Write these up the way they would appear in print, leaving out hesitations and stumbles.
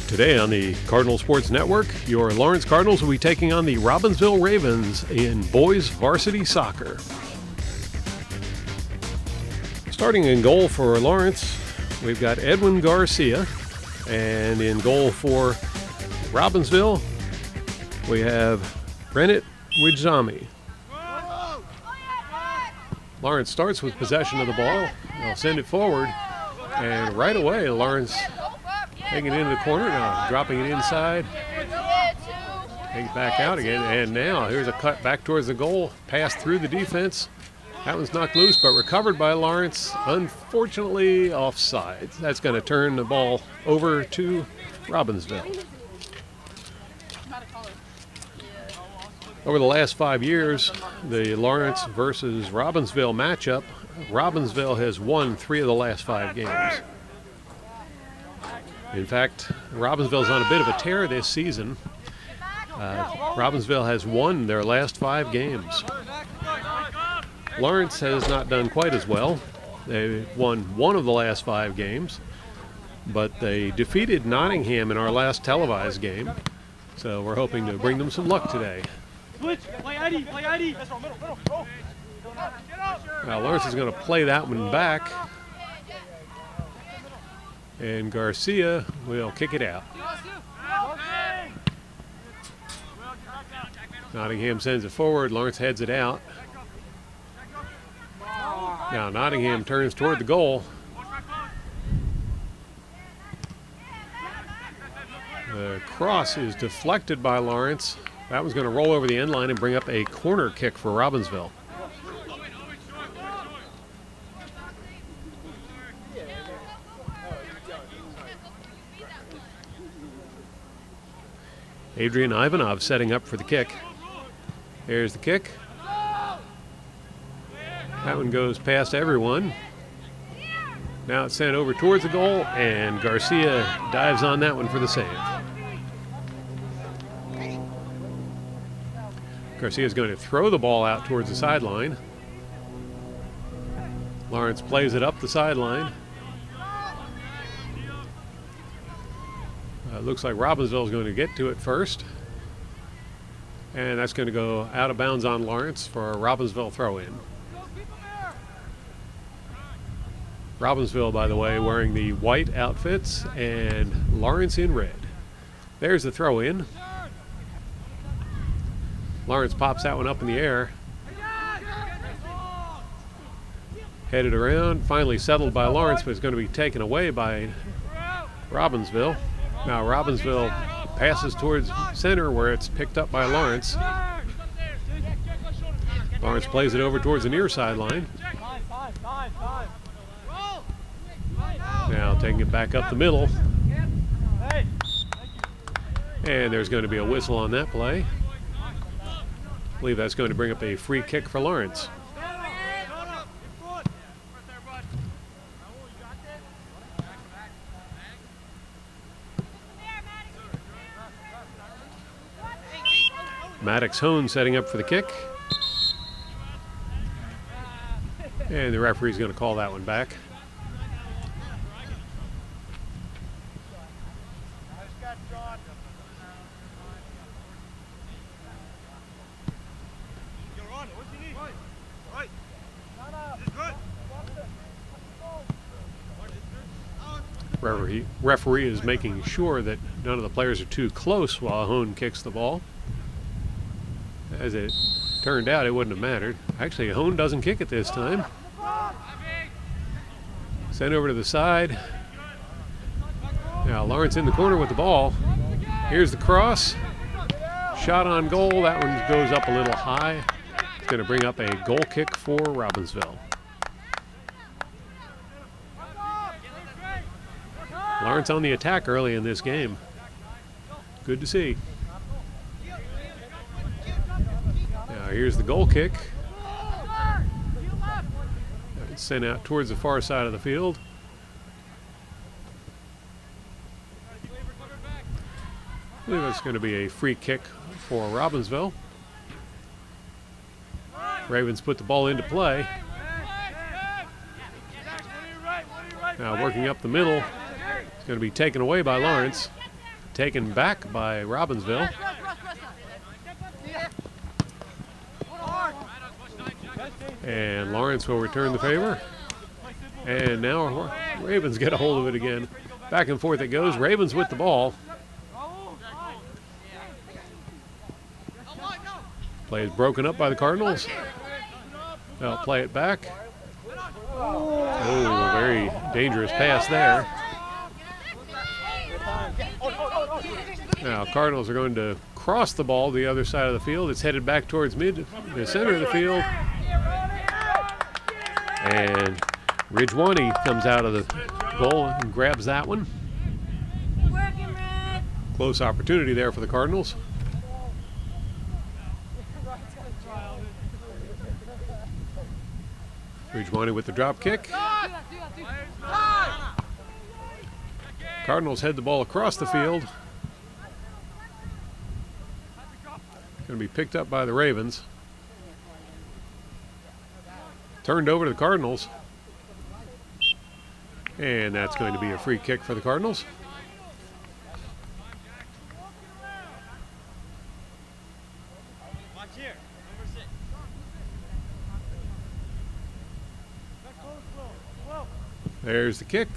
Today on the Cardinal Sports Network, your Lawrence Cardinals will be taking on the Robbinsville Ravens in boys varsity soccer. Starting in goal for Lawrence, we've got Edwin Garcia, and in goal for Robbinsville, we have Rennet Wijzami. Lawrence starts with possession of the ball. They'll send it forward, and right away, Lawrence taking it into the corner, now dropping it inside. Take it back out again, and now here's a cut back towards the goal. Pass through the defense. That one's knocked loose, but recovered by Lawrence. Unfortunately, offside. That's going to turn the ball over to Robbinsville. Over the last 5 years, the Lawrence versus Robbinsville matchup, Robbinsville has won 3 of the last 5 games. In fact, Robbinsville's on a bit of a tear this season. Robbinsville has won their last 5 games. Lawrence has not done quite as well. They won 1 of the last 5 games, but they defeated Nottingham in our last televised game. So we're hoping to bring them some luck today. Now Lawrence is going to play that one back, and Garcia will kick it out. Nottingham sends it forward. Lawrence heads it out. Now Nottingham turns toward the goal. The cross is deflected by Lawrence. That was going to roll over the end line and bring up a corner kick for Robbinsville. Adrian Ivanov setting up for the kick. There's the kick. That one goes past everyone. Now it's sent over towards the goal, and Garcia dives on that one for the save. Garcia is going to throw the ball out towards the sideline. Lawrence plays it up the sideline. Looks like Robbinsville is going to get to it first. And that's going to go out of bounds on Lawrence for a Robbinsville throw-in. Robbinsville, by the way, wearing the white outfits and Lawrence in red. There's the throw-in. Lawrence pops that one up in the air. Headed around, finally settled by Lawrence, but it's going to be taken away by Robbinsville. Now Robbinsville passes towards center where it's picked up by Lawrence. Lawrence plays it over towards the near sideline. Now taking it back up the middle. And there's going to be a whistle on that play. I believe that's going to bring up a free kick for Lawrence. Maddox Hone setting up for the kick. And the referee's going to call that one back. Referee is making sure that none of the players are too close while Hone kicks the ball. As it turned out, it wouldn't have mattered. Actually, Hone doesn't kick it this time. Sent over to the side. Now Lawrence in the corner with the ball. Here's the cross. Shot on goal. That one goes up a little high. It's going to bring up a goal kick for Robbinsville. Lawrence on the attack early in this game. Good to see. Now here's the goal kick. sent out towards the far side of the field. I believe it's going to be a free kick for Robbinsville. Ravens put the ball into play. Now working up the middle. It's going to be taken away by Lawrence. Taken back by Robbinsville. And Lawrence will return the favor. And now Ravens get a hold of it again. Back and forth it goes. Ravens with the ball. Play is broken up by the Cardinals. They'll play it back. Oh, very dangerous pass there. Now Cardinals are going to cross the ball to the other side of the field. It's headed back towards the center of the field. And Ridgewani comes out of the goal and grabs that one. Close opportunity there for the Cardinals. Ridgewani with the drop kick. Cardinals head the ball across the field. Going to be picked up by the Ravens. Turned over to the Cardinals. And that's going to be a free kick for the Cardinals. There's the kick.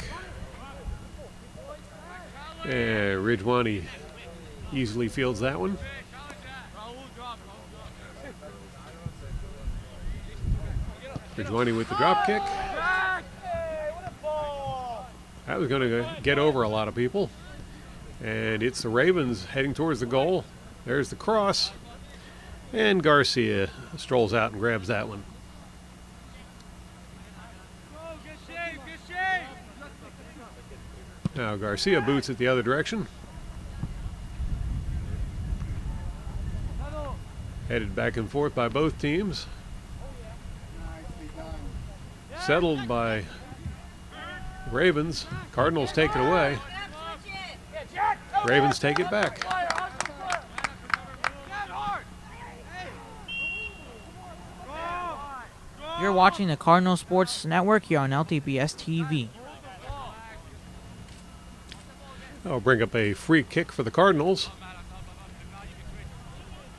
And Ridgewani easily fields that one. Ridgewani with the drop kick. That was going to get over a lot of people. And it's the Ravens heading towards the goal. There's the cross. And Garcia strolls out and grabs that one. Now Garcia boots it the other direction. Headed back and forth by both teams. Settled by Ravens. Cardinals take it away. Ravens take it back. You're watching the Cardinal Sports Network here on LTPS TV. I'll bring up a free kick for the Cardinals.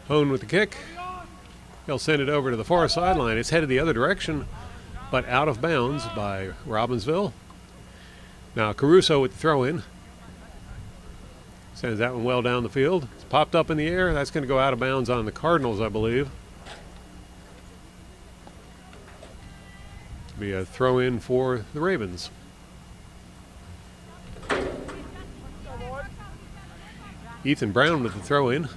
Hone with the kick. He'll send it over to the far sideline. It's headed the other direction, but out of bounds by Robbinsville. Now Caruso with the throw-in. Sends that one well down the field. It's popped up in the air. That's going to go out of bounds on the Cardinals, I believe. Be a throw-in for the Ravens. Ethan Brown with the throw-in.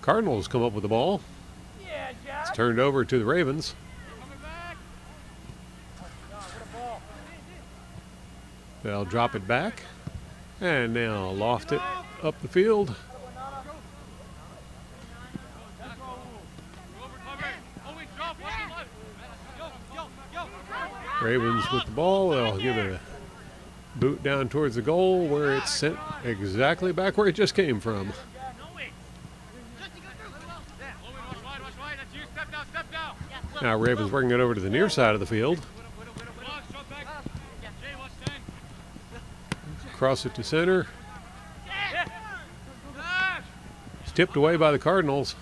Cardinals come up with the ball. It's turned over to the Ravens. They'll drop it back. And now loft it up the field. Ravens with the ball. They'll give it a boot down towards the goal where it's sent exactly back where it just came from. Now Ravens working it over to the near side of the field. Cross it to center. It's tipped away by the Cardinals.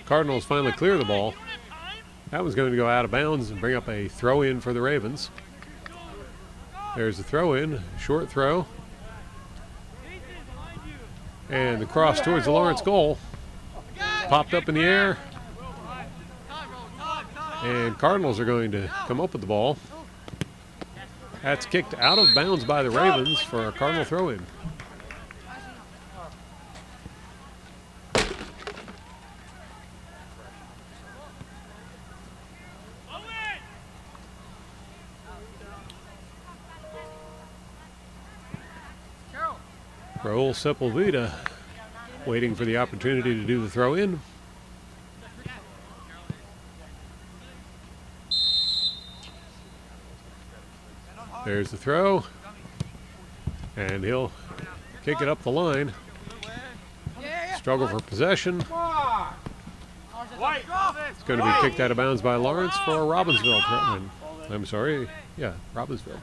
Cardinals finally clear the ball. That was going to go out of bounds and bring up a throw-in for the Ravens. There's the throw-in, short throw. And the cross towards the Lawrence goal. Popped up in the air. And Cardinals are going to come up with the ball. That's kicked out of bounds by the Ravens for a Cardinal throw-in. Raul Sepulveda waiting for the opportunity to do the throw in. There's the throw. And he'll kick it up the line. Struggle for possession. It's going to be kicked out of bounds by Lawrence for a Robbinsville throw. I'm sorry. Yeah, Robbinsville.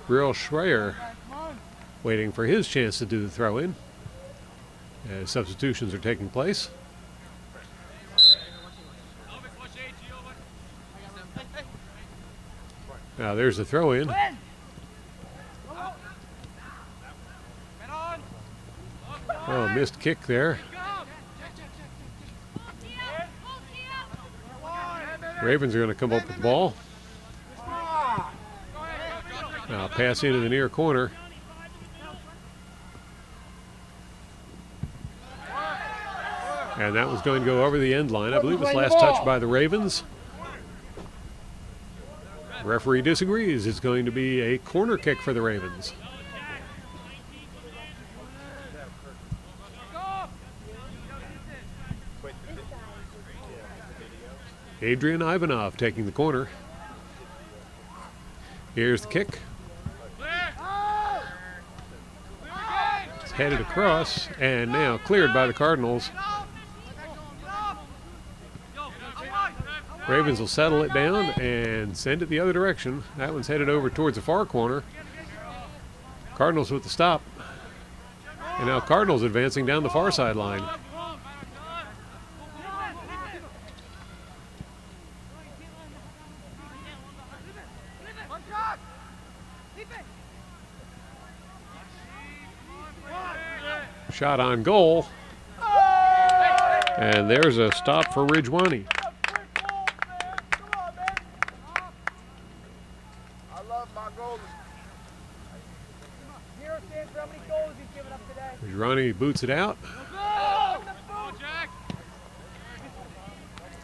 Real Schreier waiting for his chance to do the throw in as substitutions are taking place. Now there's the throw in. Oh, missed kick there. Ravens are going to come up with the ball. Now pass into the near corner. And that was going to go over the end line. I believe it was last touch by the Ravens. The referee disagrees. It's going to be a corner kick for the Ravens. Adrian Ivanov taking the corner. Here's the kick. It's headed across and now cleared by the Cardinals. Ravens will settle it down and send it the other direction. That one's headed over towards the far corner. Cardinals with the stop. And now Cardinals advancing down the far sideline. Shot on goal. And there's a stop for Ridgewani. Ridgewani boots it out.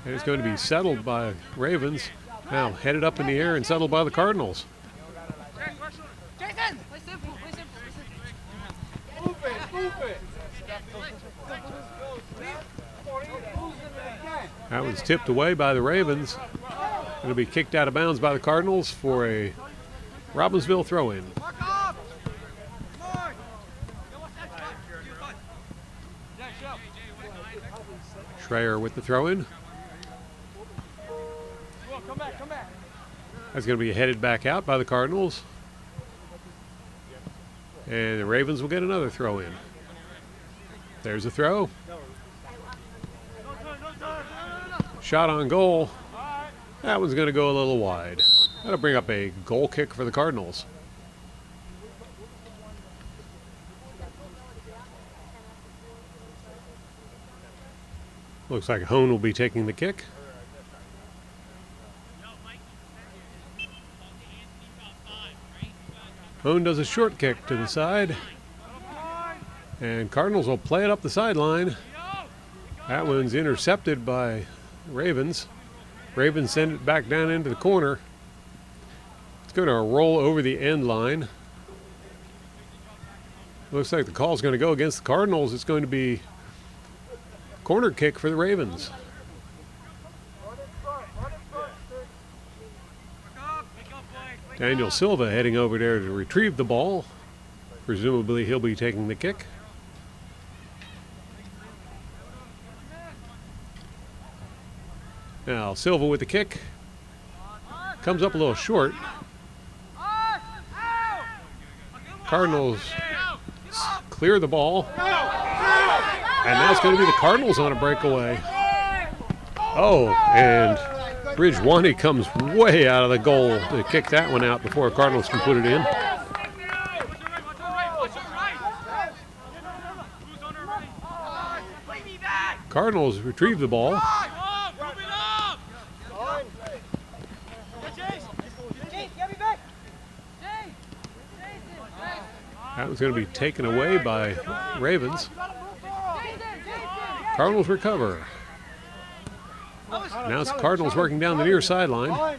And it's going to be settled by Ravens. Now headed up in the air and settled by the Cardinals. That one's tipped away by the Ravens. It'll be kicked out of bounds by the Cardinals for a Robbinsville throw-in. Schreier with the throw-in. That's going to be headed back out by the Cardinals. And the Ravens will get another throw-in. There's a throw. Shot on goal. That one's going to go a little wide. That'll bring up a goal kick for the Cardinals. Looks like Hone will be taking the kick. Hone does a short kick to the side. And Cardinals will play it up the sideline. That one's intercepted by Ravens. Ravens send it back down into the corner. It's going to roll over the end line. Looks like the call's going to go against the Cardinals. It's going to be corner kick for the Ravens. Daniel Silva heading over there to retrieve the ball. Presumably he'll be taking the kick. Now Silva with the kick. Comes up a little short. Cardinals clear the ball. And now it's going to be the Cardinals on a breakaway. Oh, and Ridgewani comes way out of the goal to kick that one out before Cardinals can put it in. Cardinals retrieve the ball. That was going to be taken away by Ravens. Cardinals recover. Now it's Cardinals working down the near sideline.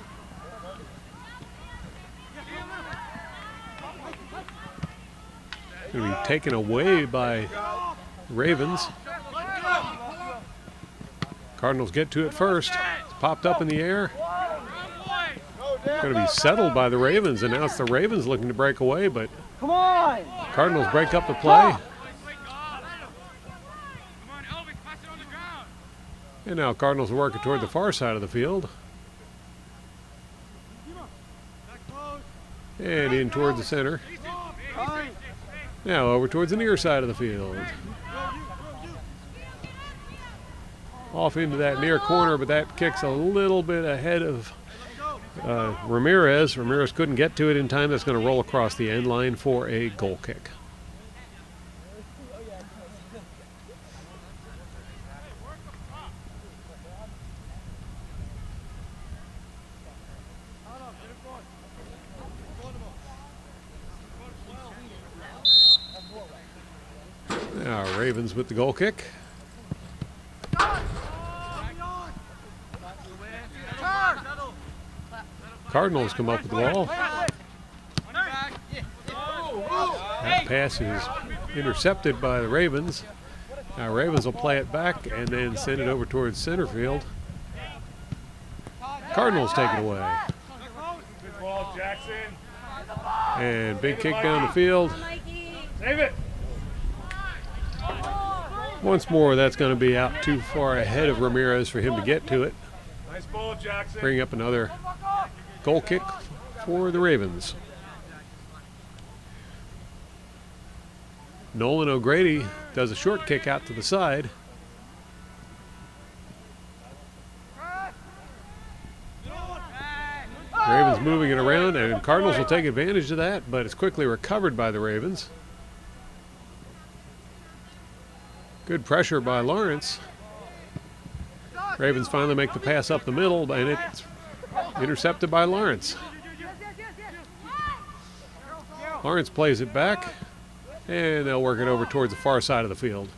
Going to be taken away by Ravens. Cardinals get to it first. It's popped up in the air. Going to be settled by the Ravens, and now it's the Ravens looking to break away, but Cardinals break up the play. And now Cardinals are working toward the far side of the field. And in towards the center. Now over towards the near side of the field. Off into that near corner, but that kicks a little bit ahead of Ramirez. Ramirez couldn't get to it in time. That's going to roll across the end line for a goal kick. Now Ravens with the goal kick. Cardinals come up with the ball. That pass is intercepted by the Ravens. Now Ravens will play it back and then send it over towards center field. Cardinals take it away. Good ball, Jackson. And big kick down the field. Save it. Once more, that's going to be out too far ahead of Ramirez for him to get to it. Nice ball, Jackson. Bring up another goal kick for the Ravens. Nolan O'Grady does a short kick out to the side. Ravens moving it around, and Cardinals will take advantage of that, but it's quickly recovered by the Ravens. Good pressure by Lawrence. Ravens finally make the pass up the middle, and it's intercepted by Lawrence. Lawrence plays it back, and they'll work it over towards the far side of the field.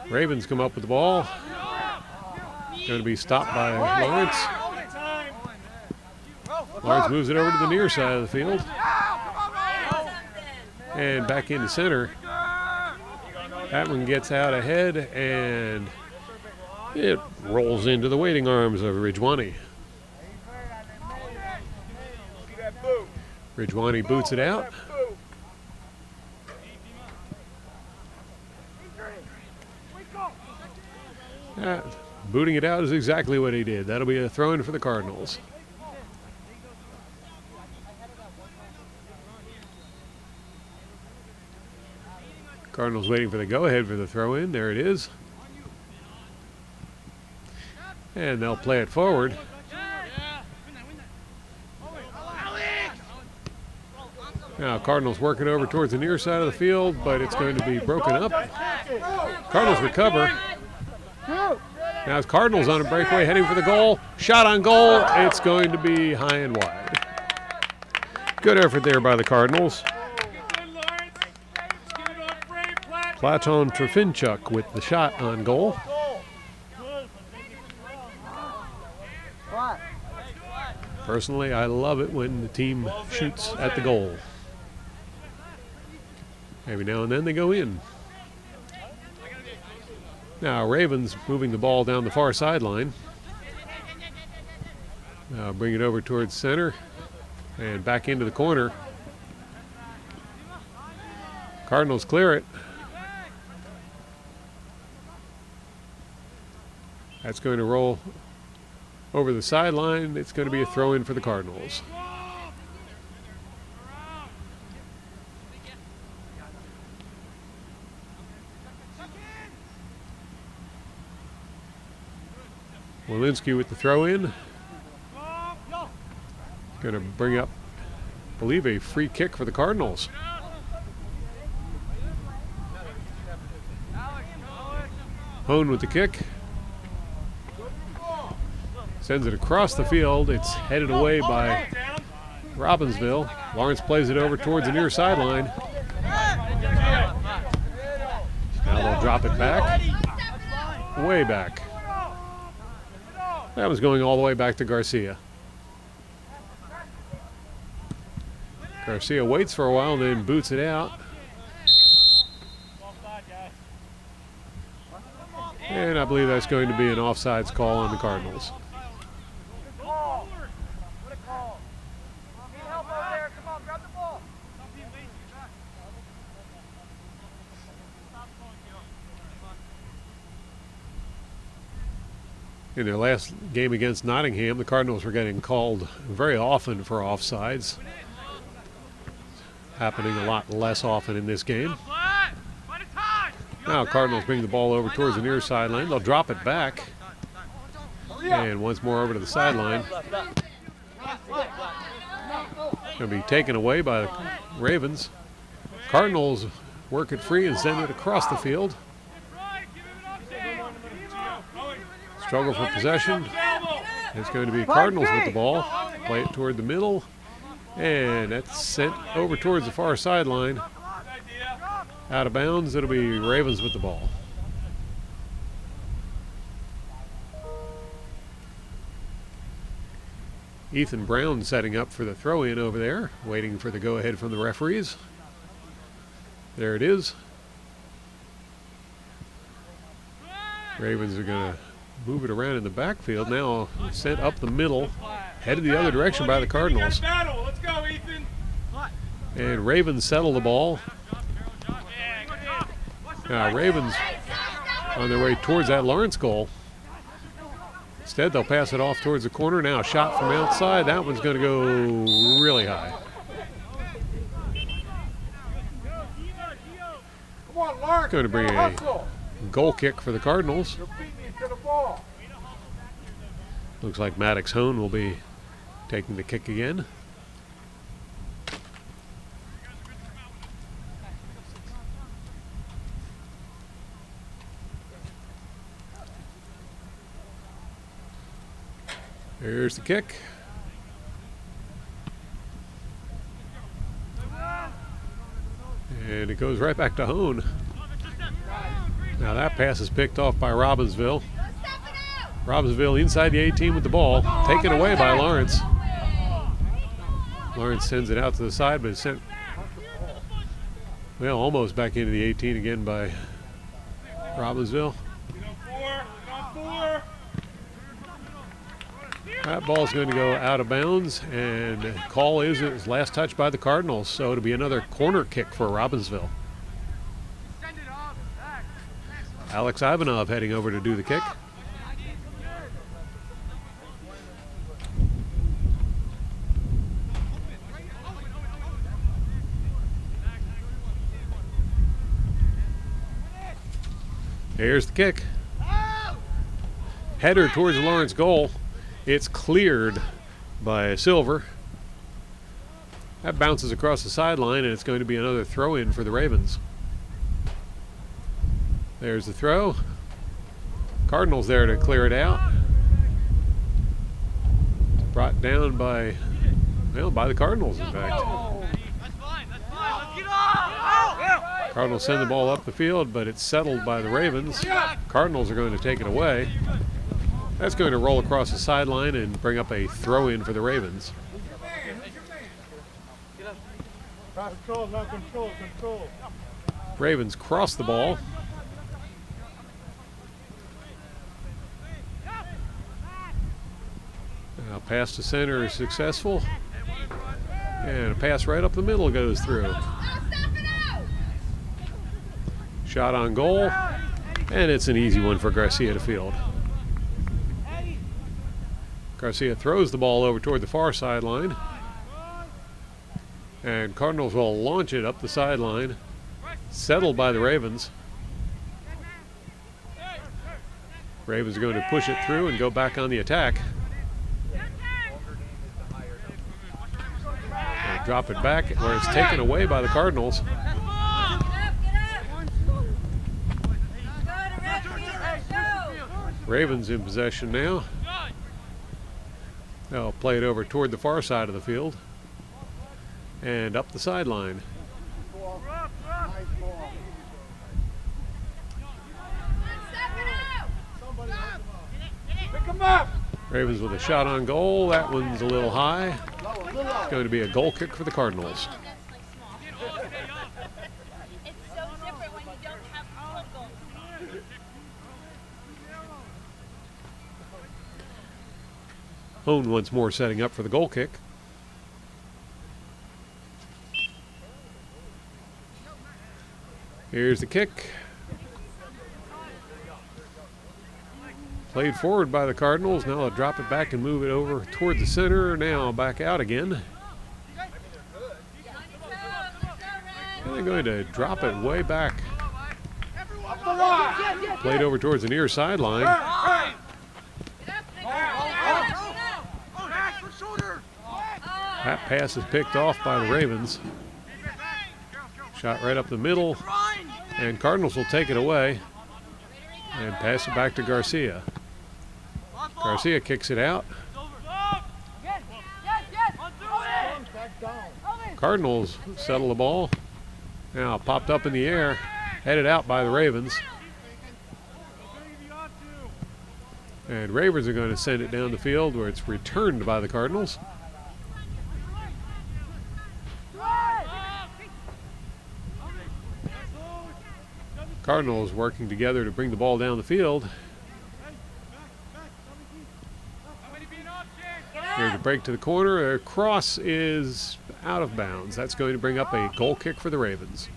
Ravens come up with the ball. Going to be stopped by Lawrence. Lawrence moves it over to the near side of the field. And back into center. That one gets out ahead, and it rolls into the waiting arms of Ridgewani. Ridgewani boots it out. Booting it out is exactly what he did. That'll be a throw-in for the Cardinals. Cardinals waiting for the go-ahead for the throw-in. There it is. And they'll play it forward. Now Cardinals working over towards the near side of the field, but it's going to be broken up. Cardinals recover. Now it's Cardinals on a breakaway heading for the goal. Shot on goal. It's going to be high and wide. Good effort there by the Cardinals. Platon Trefinchuk with the shot on goal. Personally, I love it when the team shoots at the goal. Every now and then they go in. Now Ravens moving the ball down the far sideline. Now bring it over towards center and back into the corner. Cardinals clear it. That's going to roll over the sideline. It's going to be a throw-in for the Cardinals. Walensky with the throw-in. Going to bring up, I believe, a free kick for the Cardinals. Hone with the kick. Sends it across the field. It's headed away by Robbinsville. Lawrence plays it over towards the near sideline. Now they'll drop it back. Way back. That was going all the way back to Garcia. Garcia waits for a while and then boots it out. And I believe that's going to be an offsides call on the Cardinals. In their last game against Nottingham, the Cardinals were getting called very often for offsides. Happening a lot less often in this game. Now Cardinals bring the ball over towards the near sideline. They'll drop it back. And once more over to the sideline. Going to be taken away by the Ravens. Cardinals work it free and send it across the field. Struggle for possession. It's going to be Cardinals with the ball. Play it toward the middle. And that's sent over towards the far sideline. Out of bounds. It'll be Ravens with the ball. Ethan Brown setting up for the throw-in over there, waiting for the go-ahead from the referees. There it is. Ravens are going to move it around in the backfield. Now sent up the middle, headed the other direction by the Cardinals. Let's go, Ethan. And Ravens settle the ball. Now Ravens on their way towards that Lawrence goal. Instead, they'll pass it off towards the corner. Now, shot from outside. That one's going to go really high. It's going to bring a goal kick for the Cardinals. Looks like Maddox Hone will be taking the kick again. Here's the kick. And it goes right back to Hone. Now that pass is picked off by Robbinsville. Robbinsville inside the 18 with the ball. Taken away by Lawrence. Lawrence sends it out to the side, but it's sent, well, almost back into the 18 again by Robbinsville. That ball's going to go out of bounds, and call is its last touch by the Cardinals, so it'll be another corner kick for Robbinsville. Alex Ivanov heading over to do the kick. Here's the kick. Header towards the Lawrence goal. It's cleared by Silver. That bounces across the sideline, and it's going to be another throw-in for the Ravens. There's the throw. Cardinals there to clear it out. Brought down by, well, by the Cardinals, in fact. Cardinals send the ball up the field, but it's settled by the Ravens. Cardinals are going to take it away. That's going to roll across the sideline and bring up a throw-in for the Ravens. Ravens cross the ball. Now pass to center is successful. And a pass right up the middle goes through. Shot on goal. And it's an easy one for Garcia to field. Garcia throws the ball over toward the far sideline. And Cardinals will launch it up the sideline. Settled by the Ravens. Ravens are going to push it through and go back on the attack. And drop it back where it's taken away by the Cardinals. Ravens in possession now. They'll play it over toward the far side of the field and up the sideline. Ravens with a shot on goal. That one's a little high. It's going to be a goal kick for the Cardinals. Hone once more setting up for the goal kick. Here's the kick. Played forward by the Cardinals. Now they'll drop it back and move it over toward the center. Now back out again. And they're going to drop it way back. Played over towards the near sideline. That pass is picked off by the Ravens. Shot right up the middle. And Cardinals will take it away and pass it back to Garcia. Garcia kicks it out. Cardinals settle the ball. Now popped up in the air, headed out by the Ravens. And Ravens are going to send it down the field where it's returned by the Cardinals. Cardinals working together to bring the ball down the field. Here's a break to the corner. A cross is out of bounds. That's going to bring up a goal kick for the Ravens.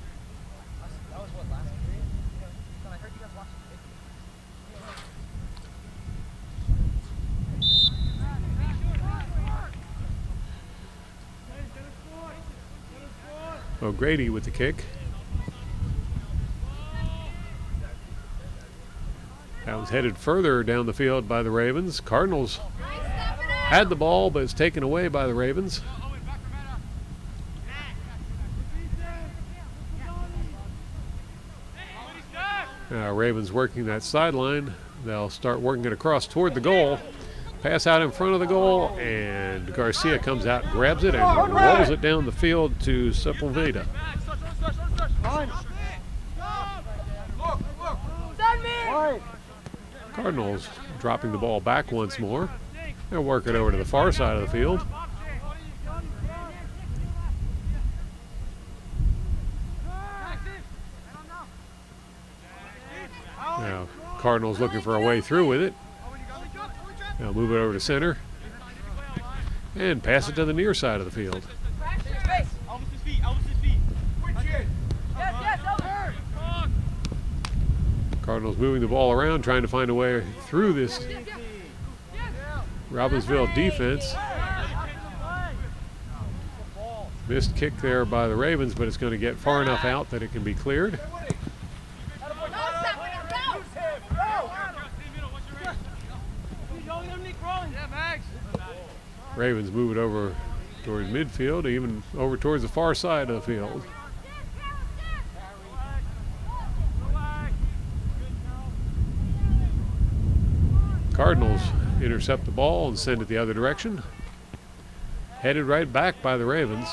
O'Grady with the kick. That was headed further down the field by the Ravens. Cardinals had the ball, but it's taken away by the Ravens. Now Ravens working that sideline. They'll start working it across toward the goal. Pass out in front of the goal, and Garcia comes out, grabs it, and rolls it down the field to Sepulveda. Cardinals dropping the ball back once more. They'll work it over to the far side of the field. Now Cardinals looking for a way through with it. Now move it over to center and pass it to the near side of the field. Cardinals moving the ball around, trying to find a way through this Robbinsville defense. Missed kick there by the Ravens, but it's going to get far enough out that it can be cleared. Ravens move it over towards midfield, even over towards the far side of the field. Cardinals intercept the ball and send it the other direction. Headed right back by the Ravens.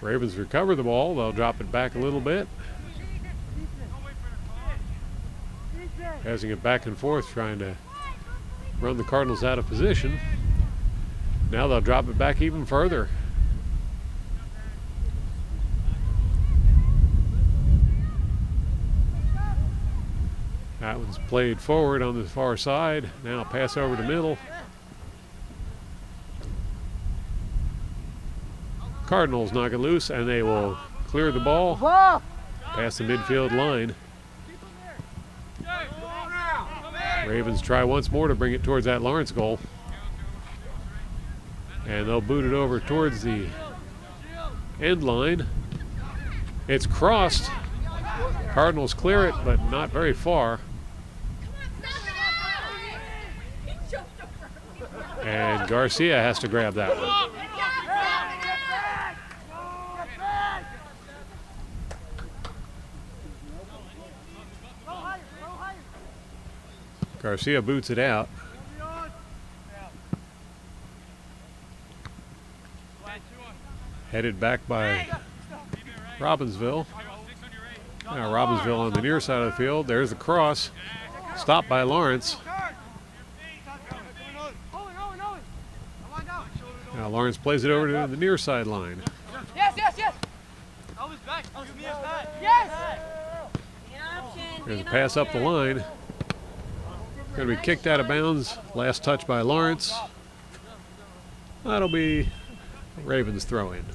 Ravens recover the ball. They'll drop it back a little bit. Passing it back and forth, trying to run the Cardinals out of position. Now they'll drop it back even further. That one's played forward on the far side. Now pass over to middle. Cardinals knock it loose, and they will clear the ball past the midfield line. Ravens try once more to bring it towards that Lawrence goal. And they'll boot it over towards the end line. It's crossed. Cardinals clear it, but not very far. And Garcia has to grab that one. Garcia boots it out. Headed back by Robbinsville. Now Robbinsville on the near side of the field. There's the cross. Stopped by Lawrence. Now Lawrence plays it over to the near sideline. Yes. Yes. There's a pass up the line. Going to be kicked out of bounds. Last touch by Lawrence. That'll be Ravens throw in.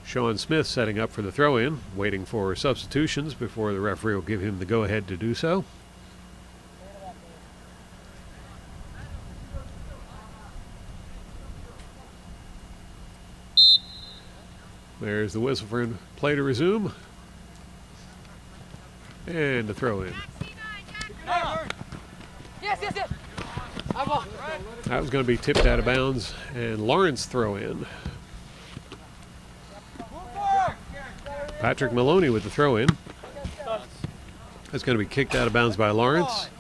Sean Smith setting up for the throw in, waiting for substitutions before the referee will give him the go ahead to do so. There's the whistle for play to resume. And the throw in. Yes. That was going to be tipped out of bounds, and Lawrence throw in. Patrick Maloney with the throw in. That's going to be kicked out of bounds by Lawrence.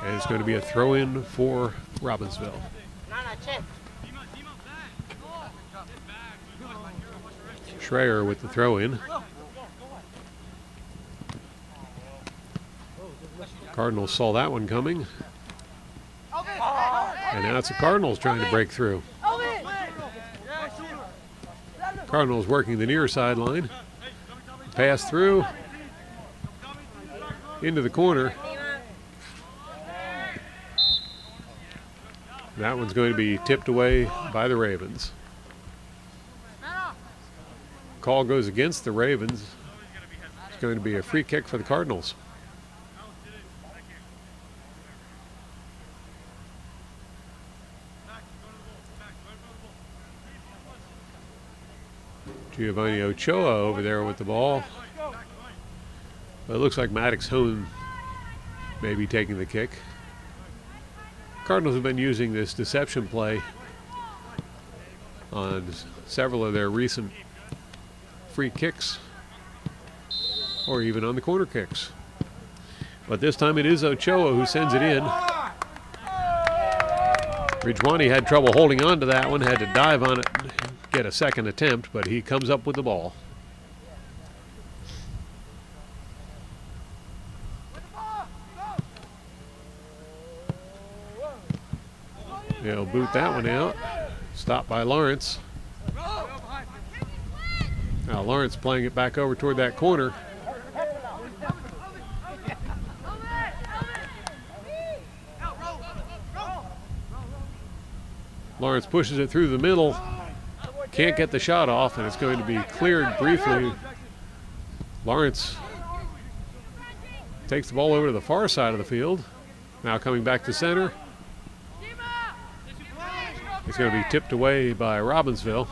And it's going to be a throw in for Robbinsville. Schreier with the throw in. Cardinals saw that one coming. And now it's the Cardinals trying to break through. Cardinals working the near sideline. Pass through. Into the corner. That one's going to be tipped away by the Ravens. Call goes against the Ravens. It's going to be a free kick for the Cardinals. Giovanni Ochoa over there with the ball. But it looks like Maddox Hone may be taking the kick. Cardinals have been using this deception play on several of their recent free kicks, or even on the corner kicks. But this time it is Ochoa who sends it in. Ridgewani had trouble holding on to that one, had to dive on it, get a second attempt, but he comes up with the ball. They'll boot that one out. Stopped by Lawrence. Now Lawrence playing it back over toward that corner. Lawrence pushes it through the middle. Can't get the shot off, and it's going to be cleared briefly. Lawrence takes the ball over to the far side of the field. Now coming back to center. It's going to be tipped away by Robbinsville.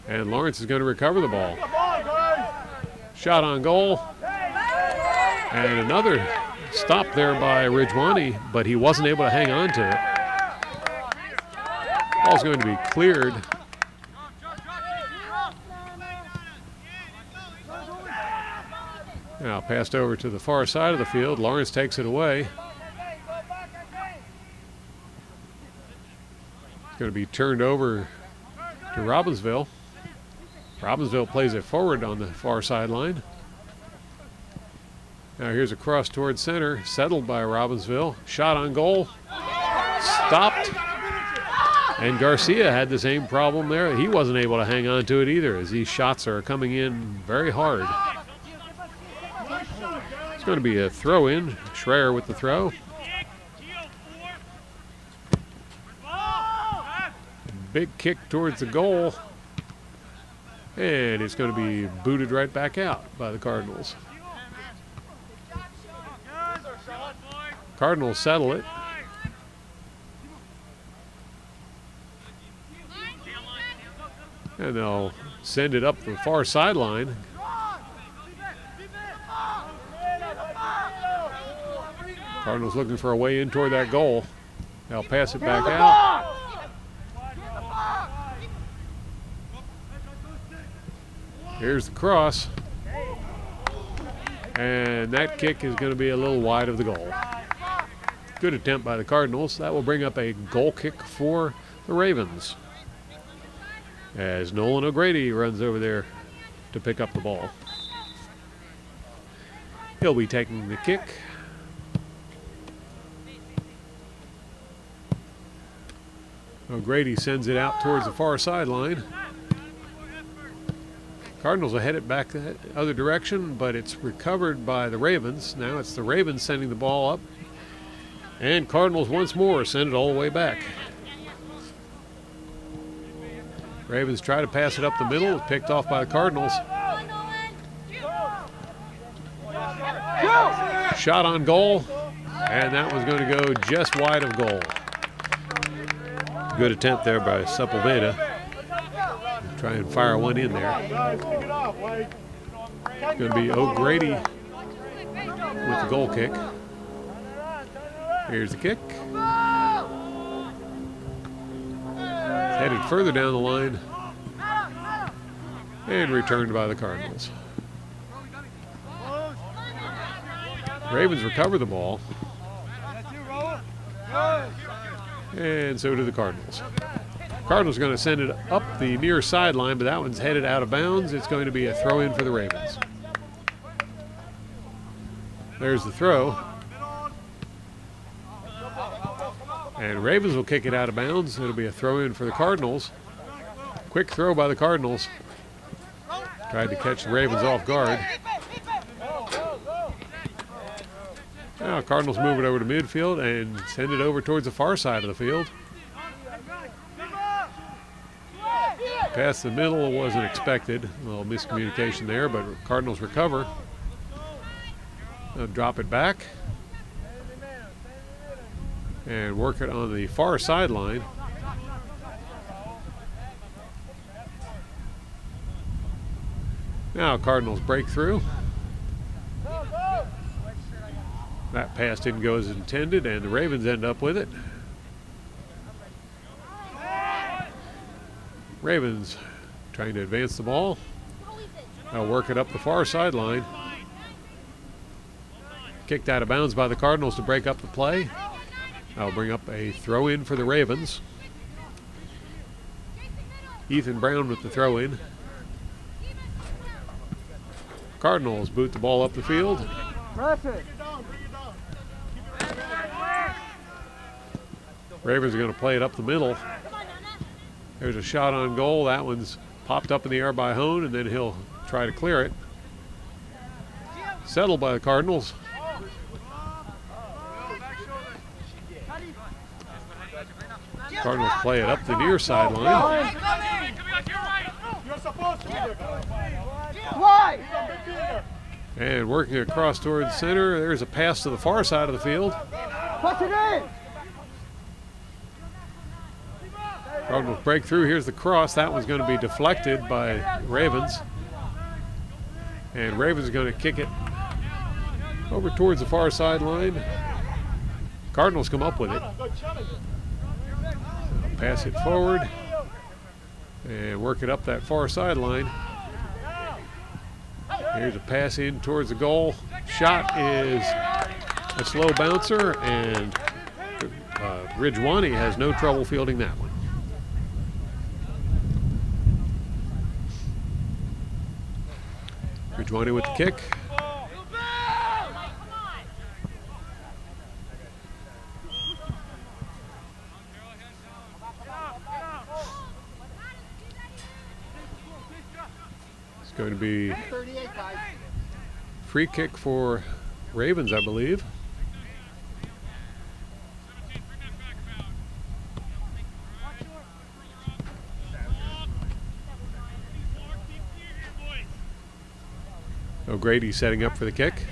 And Lawrence is going to recover the ball. Shot on goal. And another stop there by Ridgewani, but he wasn't able to hang on to it. Ball's going to be cleared. Now passed over to the far side of the field. Lawrence takes it away. It's going to be turned over to Robbinsville. Robbinsville plays it forward on the far sideline. Now here's a cross towards center, settled by Robbinsville. Shot on goal. Stopped. And Garcia had the same problem there. He wasn't able to hang on to it either, as these shots are coming in very hard. It's going to be a throw in. Schreier with the throw. Big kick towards the goal. And it's going to be booted right back out by the Cardinals. Cardinals settle it. And they'll send it up the far sideline. Cardinals looking for a way in toward that goal. They'll pass it back out. Here's the cross. And that kick is going to be a little wide of the goal. Good attempt by the Cardinals. That will bring up a goal kick for the Ravens, as Nolan O'Grady runs over there to pick up the ball. He'll be taking the kick. O'Grady sends it out towards the far sideline. Cardinals will head it back the other direction, but it's recovered by the Ravens. Now it's the Ravens sending the ball up, and Cardinals once more send it all the way back. Ravens try to pass it up the middle. It's picked off by the Cardinals. Shot on goal, and that was going to go just wide of goal. Good attempt there by Sepulveda. Try and fire one in there. It's going to be O'Grady with the goal kick. Here's the kick. It's headed further down the line and returned by the Cardinals. Ravens recover the ball, and so do the Cardinals. Cardinals are going to send it up the near sideline, but that one's headed out of bounds. It's going to be a throw-in for the Ravens. There's the throw. And Ravens will kick it out of bounds. It'll be a throw-in for the Cardinals. Quick throw by the Cardinals. Tried to catch the Ravens off guard. Now Cardinals move it over to midfield and send it over towards the far side of the field. Past the middle wasn't expected. A little miscommunication there, but Cardinals recover. They'll drop it back and work it on the far sideline. Now Cardinals break through. That pass didn't go as intended, and the Ravens end up with it. Ravens trying to advance the ball. They'll work it up the far sideline. Kicked out of bounds by the Cardinals to break up the play. That'll bring up a throw-in for the Ravens. Ethan Brown with the throw-in. Cardinals boot the ball up the field. Ravens are going to play it up the middle. There's a shot on goal. That one's popped up in the air by Hone, and then he'll try to clear it. Settled by the Cardinals. Cardinals play it up the near sideline. And working across towards center, there's a pass to the far side of the field. Cardinals break through. Here's the cross. That one's going to be deflected by Ravens. And Ravens are going to kick it over towards the far sideline. Cardinals come up with it. Pass it forward and work it up that far sideline. Here's a pass in towards the goal. Shot is a slow bouncer, and Ridgewani has no trouble fielding that one. Ridgewani with the kick. It's going to be free kick for Ravens, I believe. O'Grady setting up for the kick.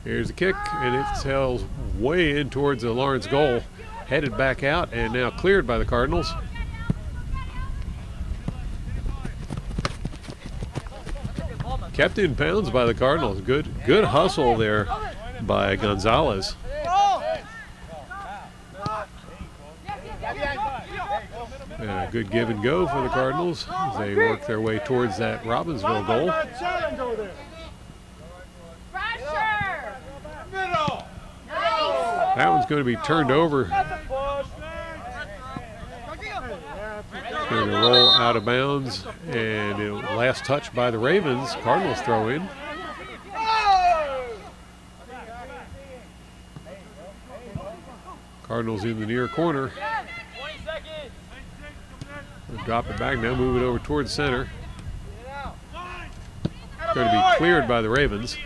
Here's the kick, and it sails way in towards the Lawrence goal. Headed back out and now cleared by the Cardinals. Kept in bounds by the Cardinals. Good hustle there by Gonzalez. Good give and go for the Cardinals as they work their way towards that Robbinsville goal. That one's going to be turned over. Going to roll out of bounds, and last touch by the Ravens. Cardinals throw in. Cardinals in the near corner. We'll drop it back now, move it over towards center. Going to be cleared by the Ravens.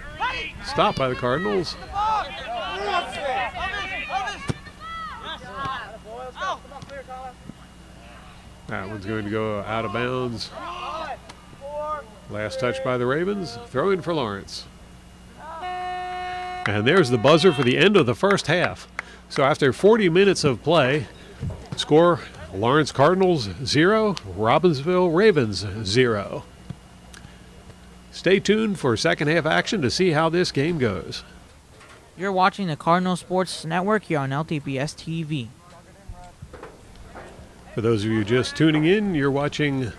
Stopped by the Cardinals. That one's going to go out of bounds. Last touch by the Ravens. Throw in for Lawrence. And there's the buzzer for the end of the first half. So after 40 minutes of play, score Lawrence Cardinals 0, Robbinsville Ravens 0. Stay tuned for second half action to see how this game goes. You're watching the Cardinal Sports Network here on LTPS TV. For those of you just tuning in, you're watching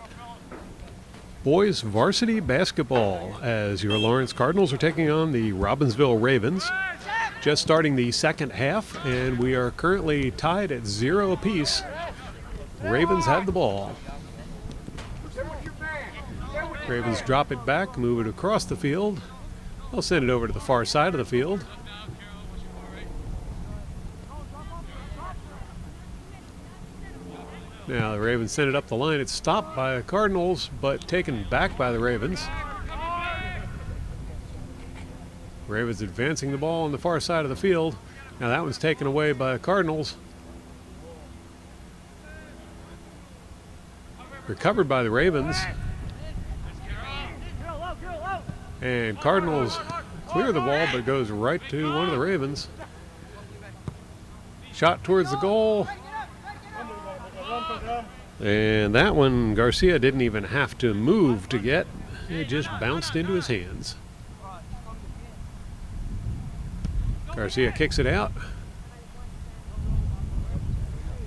boys varsity basketball as your Lawrence Cardinals are taking on the Robbinsville Ravens. Just starting the second half, and we are currently tied at 0 apiece. Ravens have the ball. Ravens drop it back, move it across the field. They'll send it over to the far side of the field. Now the Ravens send it up the line. It's stopped by the Cardinals, but taken back by the Ravens. Ravens advancing the ball on the far side of the field. Now that one's taken away by the Cardinals. Recovered by the Ravens. And Cardinals clear the ball, but it goes right to one of the Ravens. Shot towards the goal. And that one, Garcia didn't even have to move to get. It just bounced into his hands. Garcia kicks it out.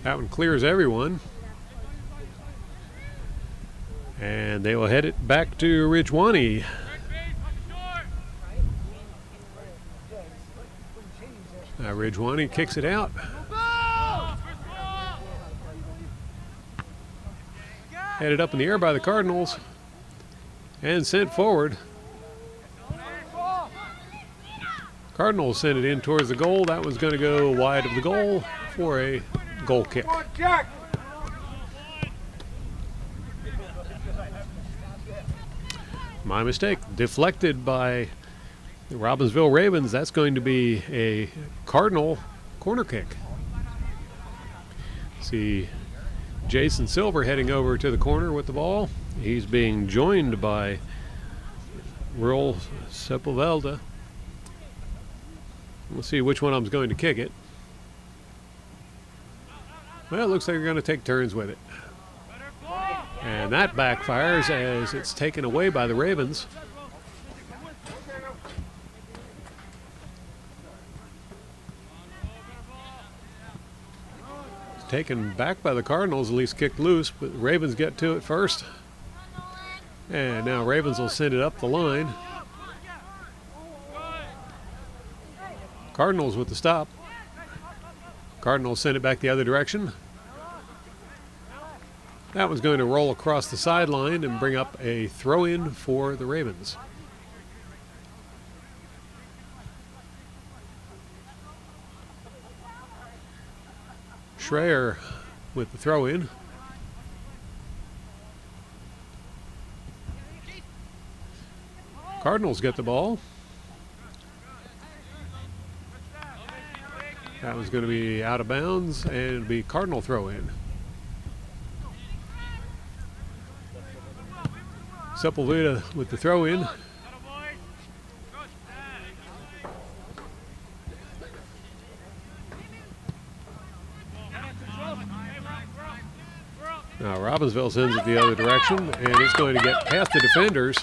That one clears everyone. And they will head it back to Ridgewani. Ridgewani kicks it out. Headed up in the air by the Cardinals and sent forward. Cardinals sent it in towards the goal. That was going to go wide of the goal for a goal kick. My mistake. Deflected by the Robbinsville Ravens. That's going to be a Cardinal corner kick. See Jason Silver heading over to the corner with the ball. He's being joined by Rural Sepulveda. We'll see which one of them's going to kick it. Well, it looks like they're going to take turns with it. And that backfires as it's taken away by the Ravens. It's taken back by the Cardinals, at least kicked loose, but the Ravens get to it first. And now Ravens will send it up the line. Cardinals with the stop. Cardinals send it back the other direction. That one's going to roll across the sideline and bring up a throw-in for the Ravens. Schreier with the throw-in. Cardinals get the ball. That was going to be out of bounds, and it'll be Cardinal throw-in. Sepulveda with the throw-in. Now Robbinsville sends it the other direction, and it's going to get past the defenders.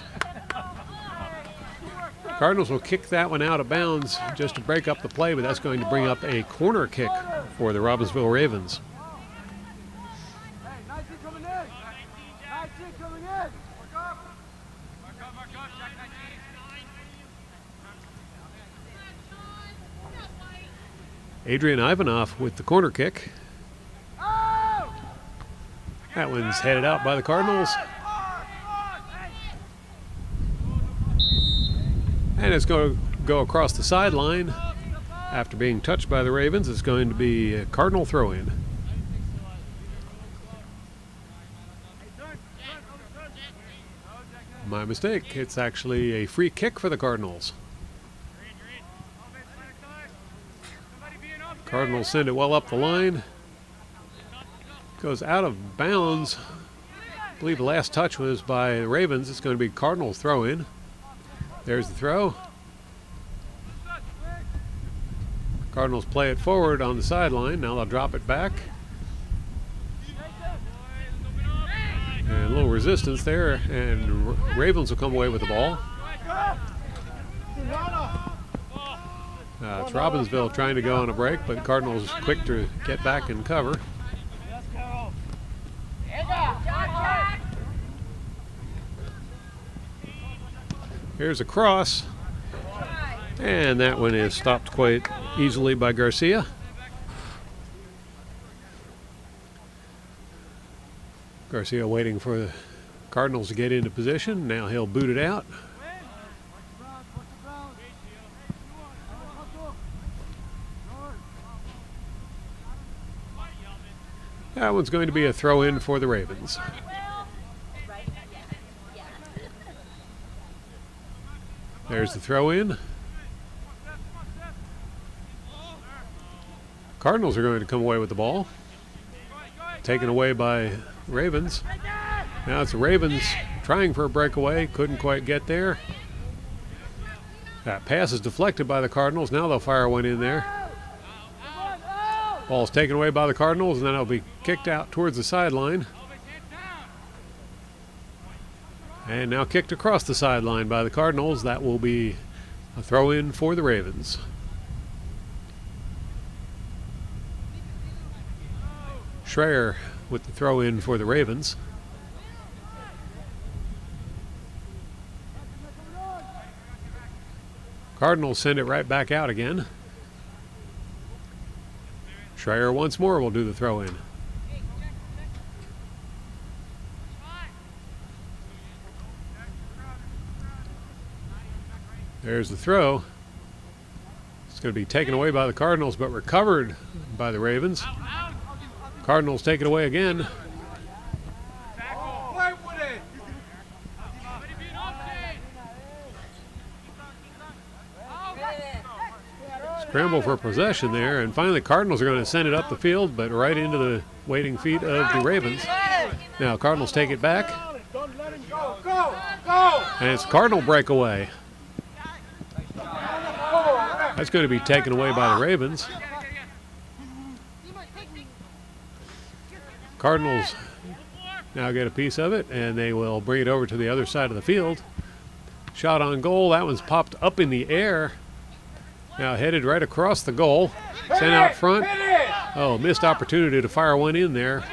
Cardinals will kick that one out of bounds just to break up the play, but that's going to bring up a corner kick for the Robbinsville Ravens. Adrian Ivanov with the corner kick. That one's headed out by the Cardinals. And it's going to go across the sideline. After being touched by the Ravens, it's going to be a Cardinal throw-in. My mistake. It's actually a free kick for the Cardinals. Cardinals send it well up the line. Goes out of bounds. I believe the last touch was by the Ravens. It's going to be Cardinals throw-in. There's the throw. Cardinals play it forward on the sideline. Now they'll drop it back. And a little resistance there, and Ravens will come away with the ball. It's Robbinsville trying to go on a break, but Cardinals quick to get back and cover. Here's a cross, and that one is stopped quite easily by Garcia. Garcia waiting for the Cardinals to get into position. Now he'll boot it out. That one's going to be a throw-in for the Ravens. There's the throw-in. Cardinals are going to come away with the ball. Taken away by Ravens. Now it's the Ravens trying for a breakaway. Couldn't quite get there. That pass is deflected by the Cardinals. Now they'll fire one in there. Ball's taken away by the Cardinals, and then it'll be kicked out towards the sideline. And now kicked across the sideline by the Cardinals. That will be a throw-in for the Ravens. Schreier with the throw-in for the Ravens. Cardinals send it right back out again. Schreier once more will do the throw-in. There's the throw. It's going to be taken away by the Cardinals, but recovered by the Ravens. Cardinals take it away again. Scramble for possession there, and finally Cardinals are going to send it up the field, but right into the waiting feet of the Ravens. Now Cardinals take it back, and it's Cardinal breakaway. That's going to be taken away by the Ravens. Cardinals now get a piece of it, and they will bring it over to the other side of the field. Shot on goal. That one's popped up in the air. Now headed right across the goal. Sent out front. Oh, missed opportunity to fire one in there.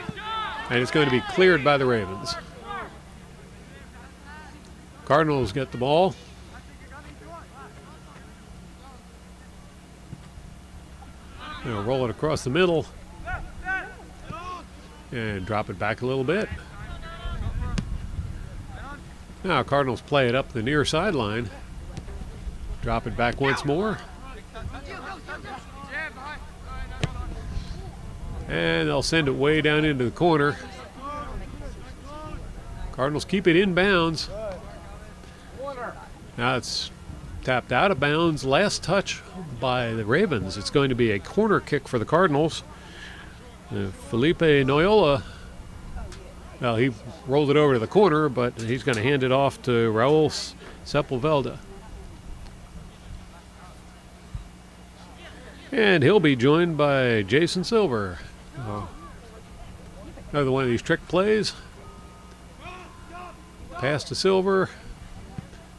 And it's going to be cleared by the Ravens. Cardinals get the ball. They'll roll it across the middle. And drop it back a little bit. Now Cardinals play it up the near sideline. Drop it back once more. And they'll send it way down into the corner. Cardinals keep it in bounds. Now it's tapped out of bounds. Last touch by the Ravens. It's going to be a corner kick for the Cardinals. Felipe Noyola, well, he rolled it over to the corner, but he's going to hand it off to Raul Sepulveda. And he'll be joined by Jason Silver. Another one of these trick plays. Pass to Silver.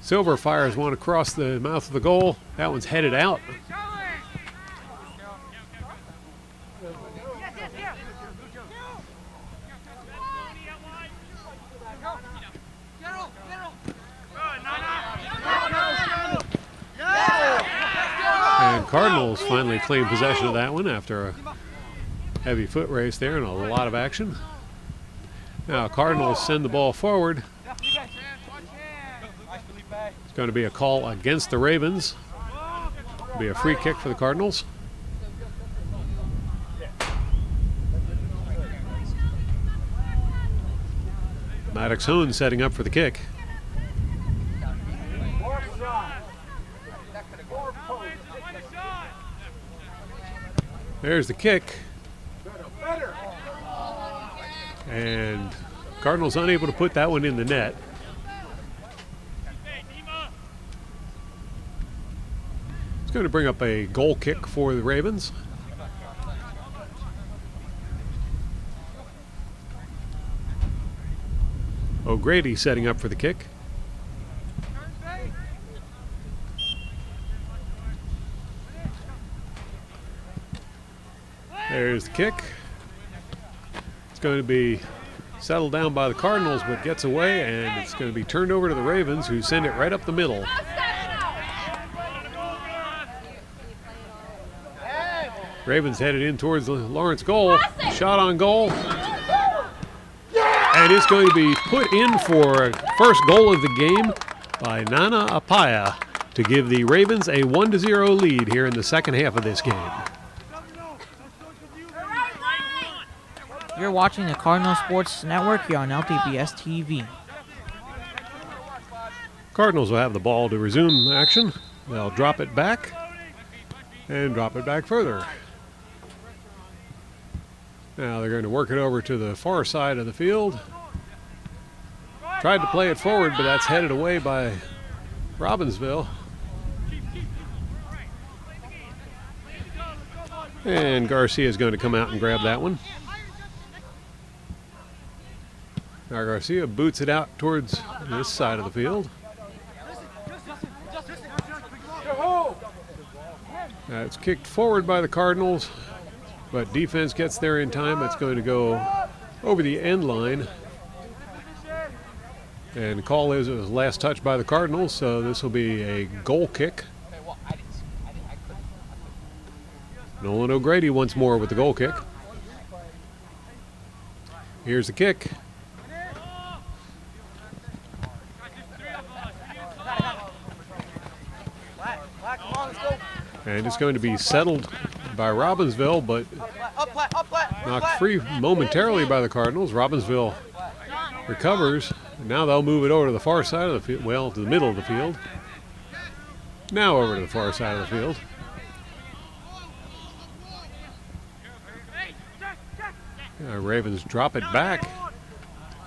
Silver fires one across the mouth of the goal. That one's headed out. And Cardinals finally claim possession of that one after a heavy foot race there and a lot of action. Now Cardinals send the ball forward. It's going to be a call against the Ravens. It'll be a free kick for the Cardinals. Maddox Hoon setting up for the kick. There's the kick. And Cardinals unable to put that one in the net. It's going to bring up a goal kick for the Ravens. O'Grady setting up for the kick. There's the kick. It's going to be settled down by the Cardinals, but gets away, and it's going to be turned over to the Ravens, who send it right up the middle. Ravens headed in towards the Lawrence goal. Shot on goal. And it's going to be put in for a first goal of the game by Nana Apaya to give the Ravens a 1-0 lead here in the second half of this game. You're watching the Cardinal Sports Network here on LTBS TV. Cardinals will have the ball to resume action. They'll drop it back and drop it back further. Now they're going to work it over to the far side of the field. Tried to play it forward, but that's headed away by Robbinsville. And Garcia is going to come out and grab that one. Now Garcia boots it out towards this side of the field. It's kicked forward by the Cardinals, but defense gets there in time. It's going to go over the end line. And the call is it was last touch by the Cardinals, so this will be a goal kick. Nolan O'Grady once more with the goal kick. Here's the kick. And it's going to be settled by Robbinsville, but knocked free momentarily by the Cardinals. Robbinsville recovers. Now they'll move it over to the far side of the field, well, to the middle of the field. Now over to the far side of the field. Ravens drop it back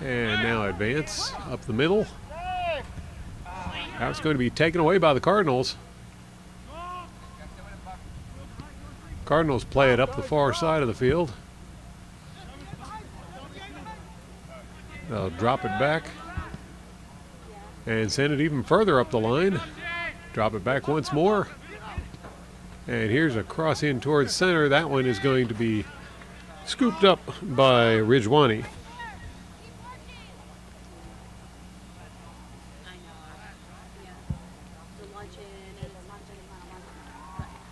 and now advance up the middle. Now it's going to be taken away by the Cardinals. Cardinals play it up the far side of the field. They'll drop it back and send it even further up the line. Drop it back once more. And here's a cross in towards center. That one is going to be scooped up by Ridgewani.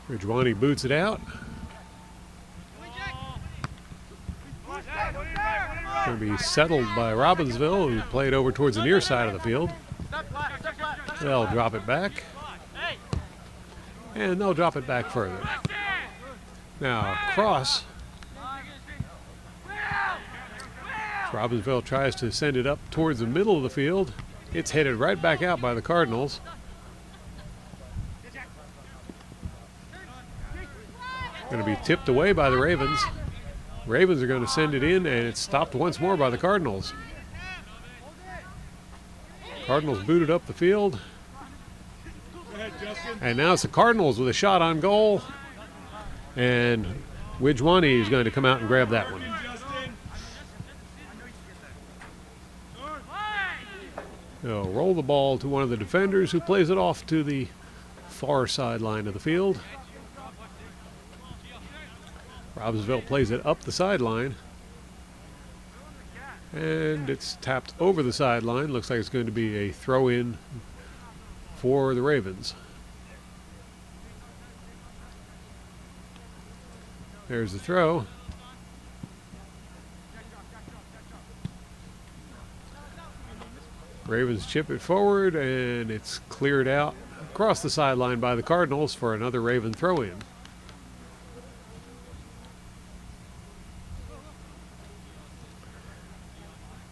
Ridgewani boots it out. Going to be settled by Robbinsville, who played over towards the near side of the field. They'll drop it back. And they'll drop it back further. Now, cross. Robbinsville tries to send it up towards the middle of the field. It's headed right back out by the Cardinals. Going to be tipped away by the Ravens. Ravens are going to send it in, and it's stopped once more by the Cardinals. Cardinals booted up the field. And now it's the Cardinals with a shot on goal. And Ridgewani is going to come out and grab that one. They'll roll the ball to one of the defenders, who plays it off to the far sideline of the field. Robbinsville plays it up the sideline. And it's tapped over the sideline. Looks like it's going to be a throw-in for the Ravens. There's the throw. Ravens chip it forward, and it's cleared out across the sideline by the Cardinals for another Raven throw-in.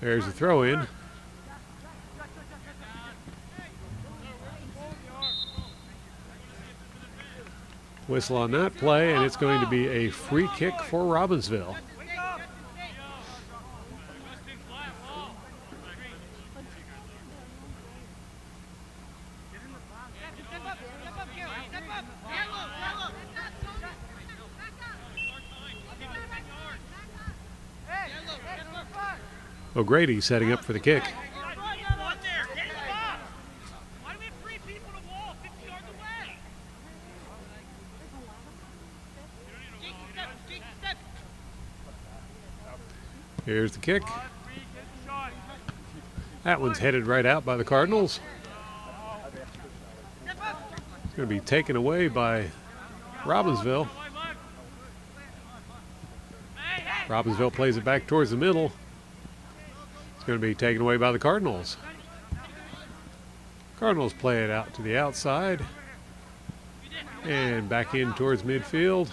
There's the throw-in. Whistle on that play, and it's going to be a free kick for Robbinsville. O'Grady setting up for the kick. Here's the kick. That one's headed right out by the Cardinals. It's going to be taken away by Robbinsville. Robbinsville plays it back towards the middle. It's going to be taken away by the Cardinals. Cardinals play it out to the outside and back in towards midfield.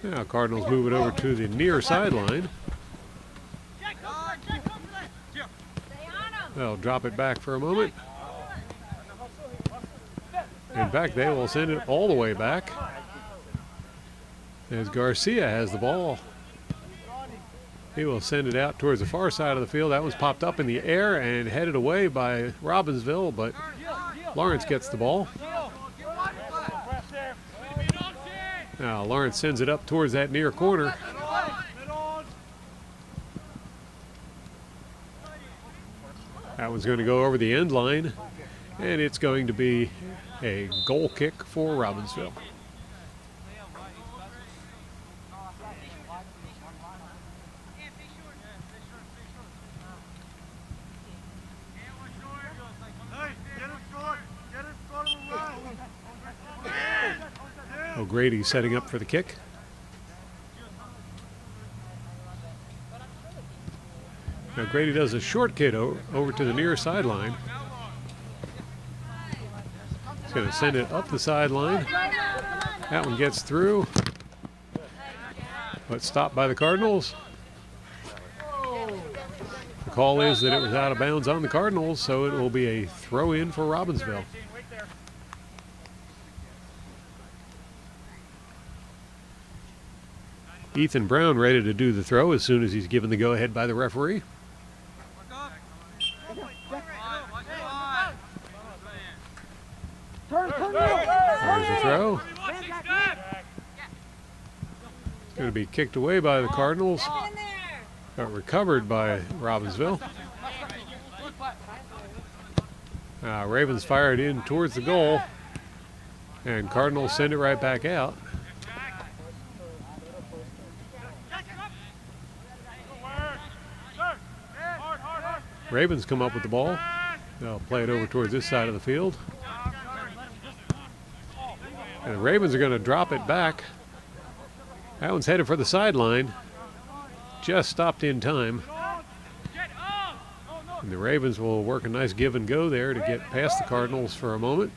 Now Cardinals move it over to the near sideline. They'll drop it back for a moment. In fact, they will send it all the way back as Garcia has the ball. He will send it out towards the far side of the field. That was popped up in the air and headed away by Robbinsville, but Lawrence gets the ball. Now Lawrence sends it up towards that near corner. That one's going to go over the end line, and it's going to be a goal kick for Robbinsville. O'Grady setting up for the kick. Now Grady does a short kick over to the near sideline. He's going to send it up the sideline. That one gets through, but stopped by the Cardinals. The call is that it was out of bounds on the Cardinals, so it will be a throw-in for Robbinsville. Ethan Brown ready to do the throw as soon as he's given the go-ahead by the referee. There's the throw. It's going to be kicked away by the Cardinals, but recovered by Robbinsville. Ravens fired in towards the goal, and Cardinals send it right back out. Ravens come up with the ball. They'll play it over towards this side of the field. And the Ravens are going to drop it back. That one's headed for the sideline. Just stopped in time. And the Ravens will work a nice give and go there to get past the Cardinals for a moment.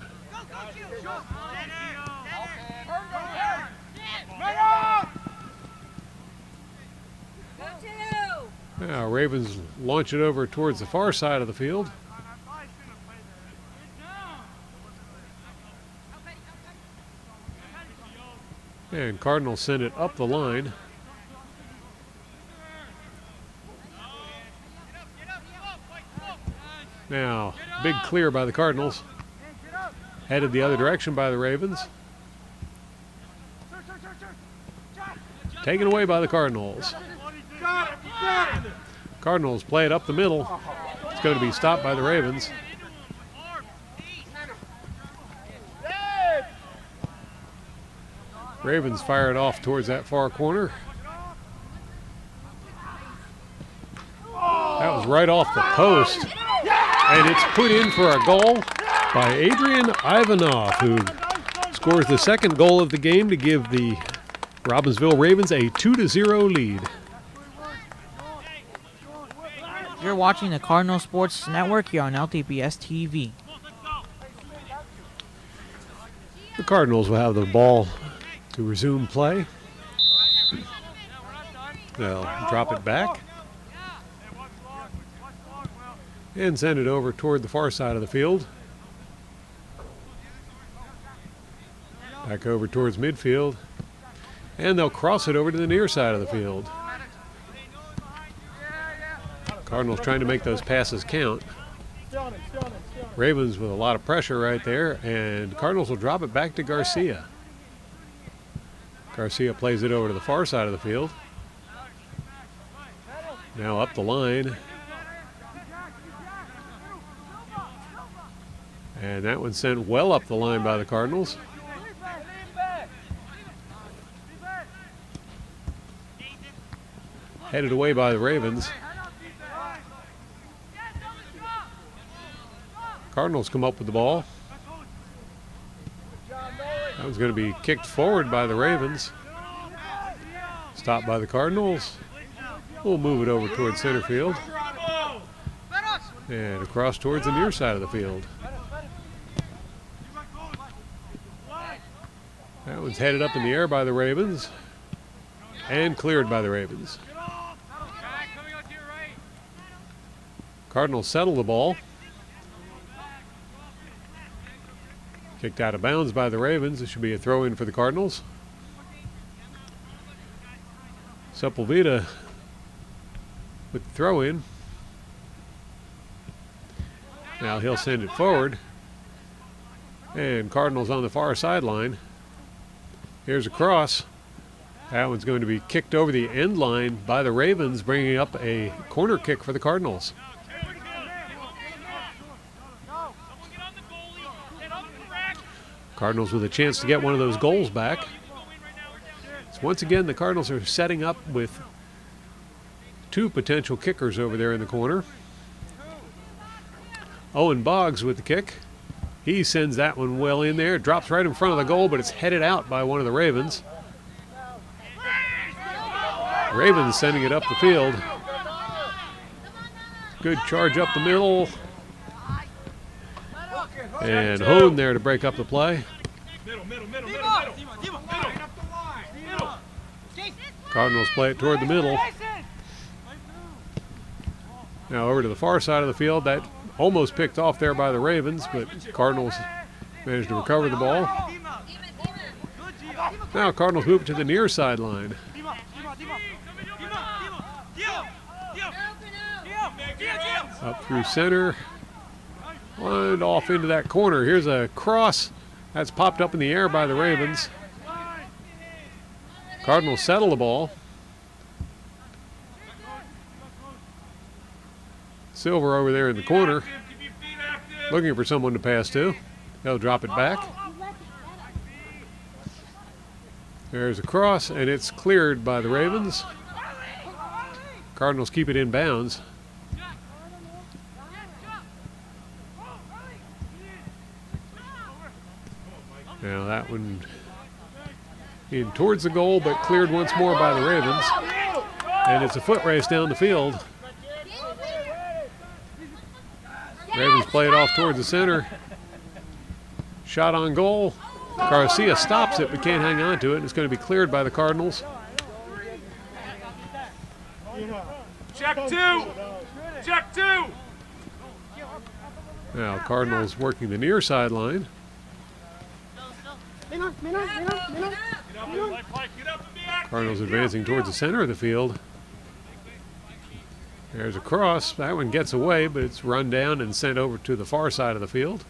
Now Ravens launch it over towards the far side of the field. And Cardinals send it up the line. Now, big clear by the Cardinals. Headed the other direction by the Ravens. Taken away by the Cardinals. Cardinals play it up the middle. It's going to be stopped by the Ravens. Ravens fire it off towards that far corner. That was right off the post. And it's put in for a goal by Adrian Ivanov, who scores the second goal of the game to give the Robbinsville Ravens a 2-0 lead. You're watching the Cardinal Sports Network here on LTPS TV. The Cardinals will have the ball to resume play. They'll drop it back and send it over toward the far side of the field. Back over towards midfield. And they'll cross it over to the near side of the field. Cardinals trying to make those passes count. Ravens with a lot of pressure right there, and Cardinals will drop it back to Garcia. Garcia plays it over to the far side of the field. Now up the line. And that one sent well up the line by the Cardinals. Headed away by the Ravens. Cardinals come up with the ball. That was going to be kicked forward by the Ravens. Stopped by the Cardinals. We'll move it over towards center field. And across towards the near side of the field. That one's headed up in the air by the Ravens. And cleared by the Ravens. Cardinals settle the ball. Kicked out of bounds by the Ravens. It should be a throw-in for the Cardinals. Sepulveda with the throw-in. Now he'll send it forward. And Cardinals on the far sideline. Here's a cross. That one's going to be kicked over the end line by the Ravens, bringing up a corner kick for the Cardinals. Cardinals with a chance to get one of those goals back. So once again, the Cardinals are setting up with two potential kickers over there in the corner. Owen Boggs with the kick. He sends that one well in there. Drops right in front of the goal, but it's headed out by one of the Ravens. Ravens sending it up the field. Good charge up the middle. And Hone there to break up the play. Cardinals play it toward the middle. Now over to the far side of the field. That almost picked off there by the Ravens, but Cardinals managed to recover the ball. Now Cardinals move to the near sideline. Up through center. And off into that corner. Here's a cross that's popped up in the air by the Ravens. Cardinals settle the ball. Silver over there in the corner, looking for someone to pass to. They'll drop it back. There's a cross, and it's cleared by the Ravens. Cardinals keep it in bounds. Now that one in towards the goal, but cleared once more by the Ravens. And it's a foot race down the field. Ravens play it off towards the center. Shot on goal. Garcia stops it, but can't hang on to it. It's going to be cleared by the Cardinals. Check two. Check two. Now Cardinals working the near sideline. Cardinals advancing towards the center of the field. There's a cross. That one gets away, but it's run down and sent over to the far side of the field.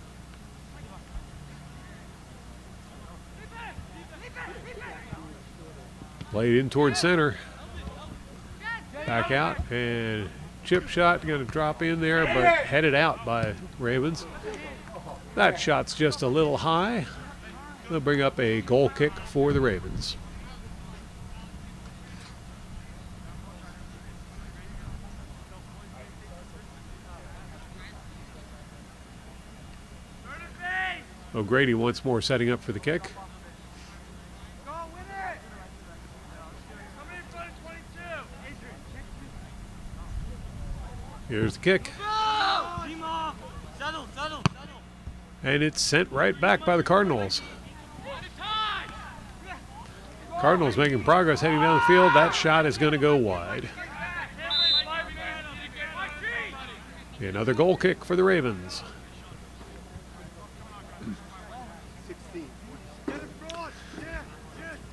Played in towards center. Back out, and chip shot going to drop in there, but headed out by Ravens. That shot's just a little high. They'll bring up a goal kick for the Ravens. O'Grady once more setting up for the kick. Here's the kick. And it's sent right back by the Cardinals. Cardinals making progress heading down the field. That shot is going to go wide. Another goal kick for the Ravens.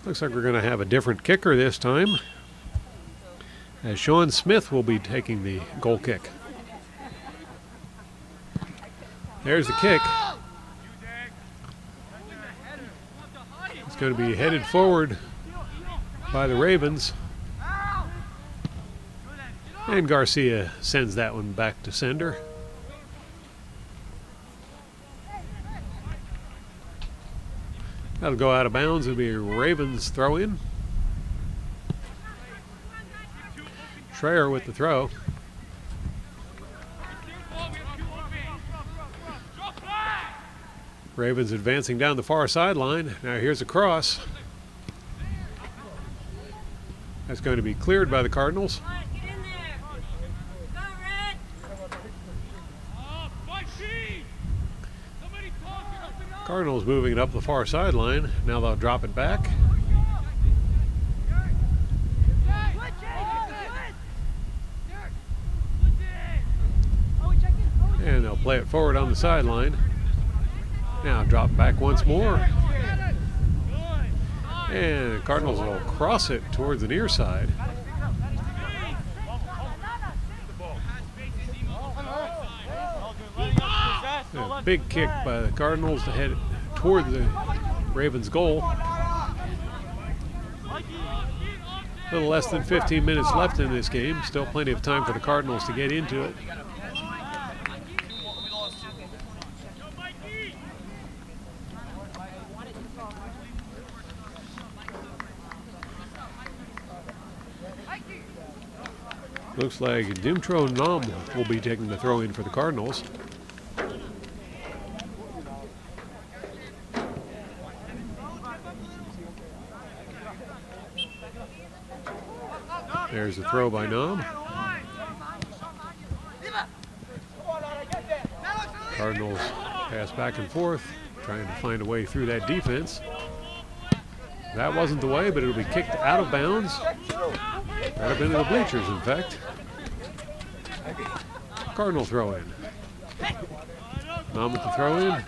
Looks like we're going to have a different kicker this time, as Sean Smith will be taking the goal kick. There's the kick. It's going to be headed forward by the Ravens. And Garcia sends that one back to sender. That'll go out of bounds. It'll be a Ravens throw in. Schreier with the throw. Ravens advancing down the far sideline. Now here's a cross. That's going to be cleared by the Cardinals. Cardinals moving it up the far sideline. Now they'll drop it back. And they'll play it forward on the sideline. Now drop back once more. And the Cardinals will cross it towards the near side. A big kick by the Cardinals to head toward the Ravens' goal. A little less than 15 minutes left in this game. Still plenty of time for the Cardinals to get into it. Looks like Dimtro Nam will be taking the throw in for the Cardinals. There's the throw by Nam. Cardinals pass back and forth, trying to find a way through that defense. That wasn't the way, but it'll be kicked out of bounds. Right up into the bleachers, in fact. Cardinal throw in. Nam with the throw in.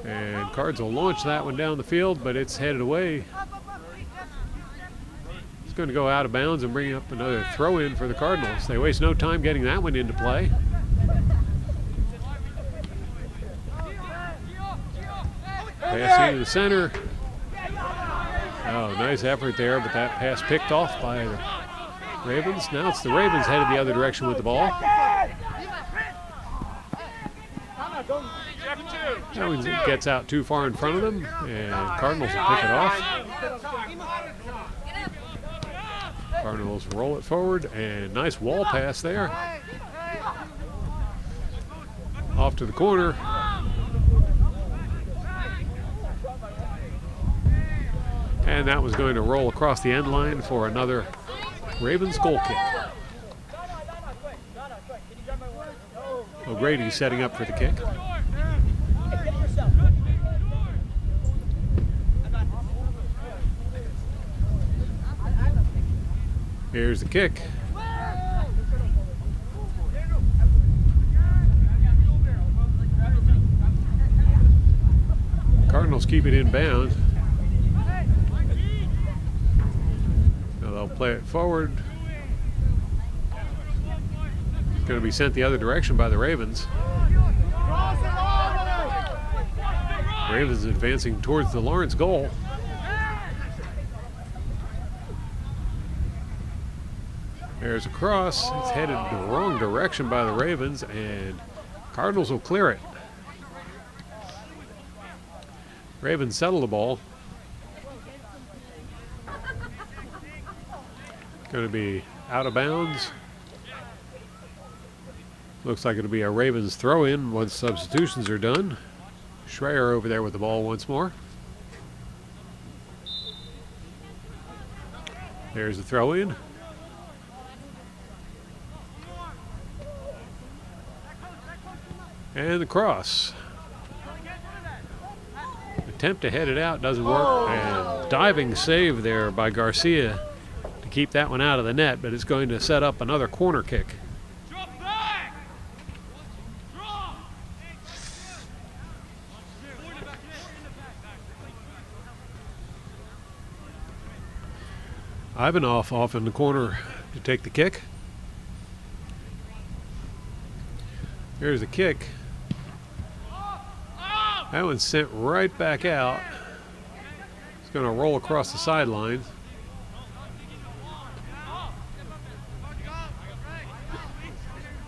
And Cards will launch that one down the field, but it's headed away. It's going to go out of bounds and bring up another throw in for the Cardinals. They waste no time getting that one into play. Pass into the center. Oh, nice effort there, but that pass picked off by the Ravens. Now it's the Ravens headed the other direction with the ball. That one gets out too far in front of them, and Cardinals will pick it off. Cardinals roll it forward, and nice wall pass there. Off to the corner. And that was going to roll across the end line for another Ravens goal kick. O'Grady setting up for the kick. Here's the kick. Cardinals keep it inbound. Now they'll play it forward. It's going to be sent the other direction by the Ravens. Ravens advancing towards the Lawrence goal. There's a cross. It's headed the wrong direction by the Ravens, and Cardinals will clear it. Ravens settle the ball. Going to be out of bounds. Looks like it'll be a Ravens throw-in once substitutions are done. Schreier over there with the ball once more. There's the throw-in. And the cross. Attempt to head it out, doesn't work. And diving save there by Garcia to keep that one out of the net, but it's going to set up another corner kick. Ivanov off in the corner to take the kick. Here's the kick. That one's sent right back out. It's going to roll across the sidelines.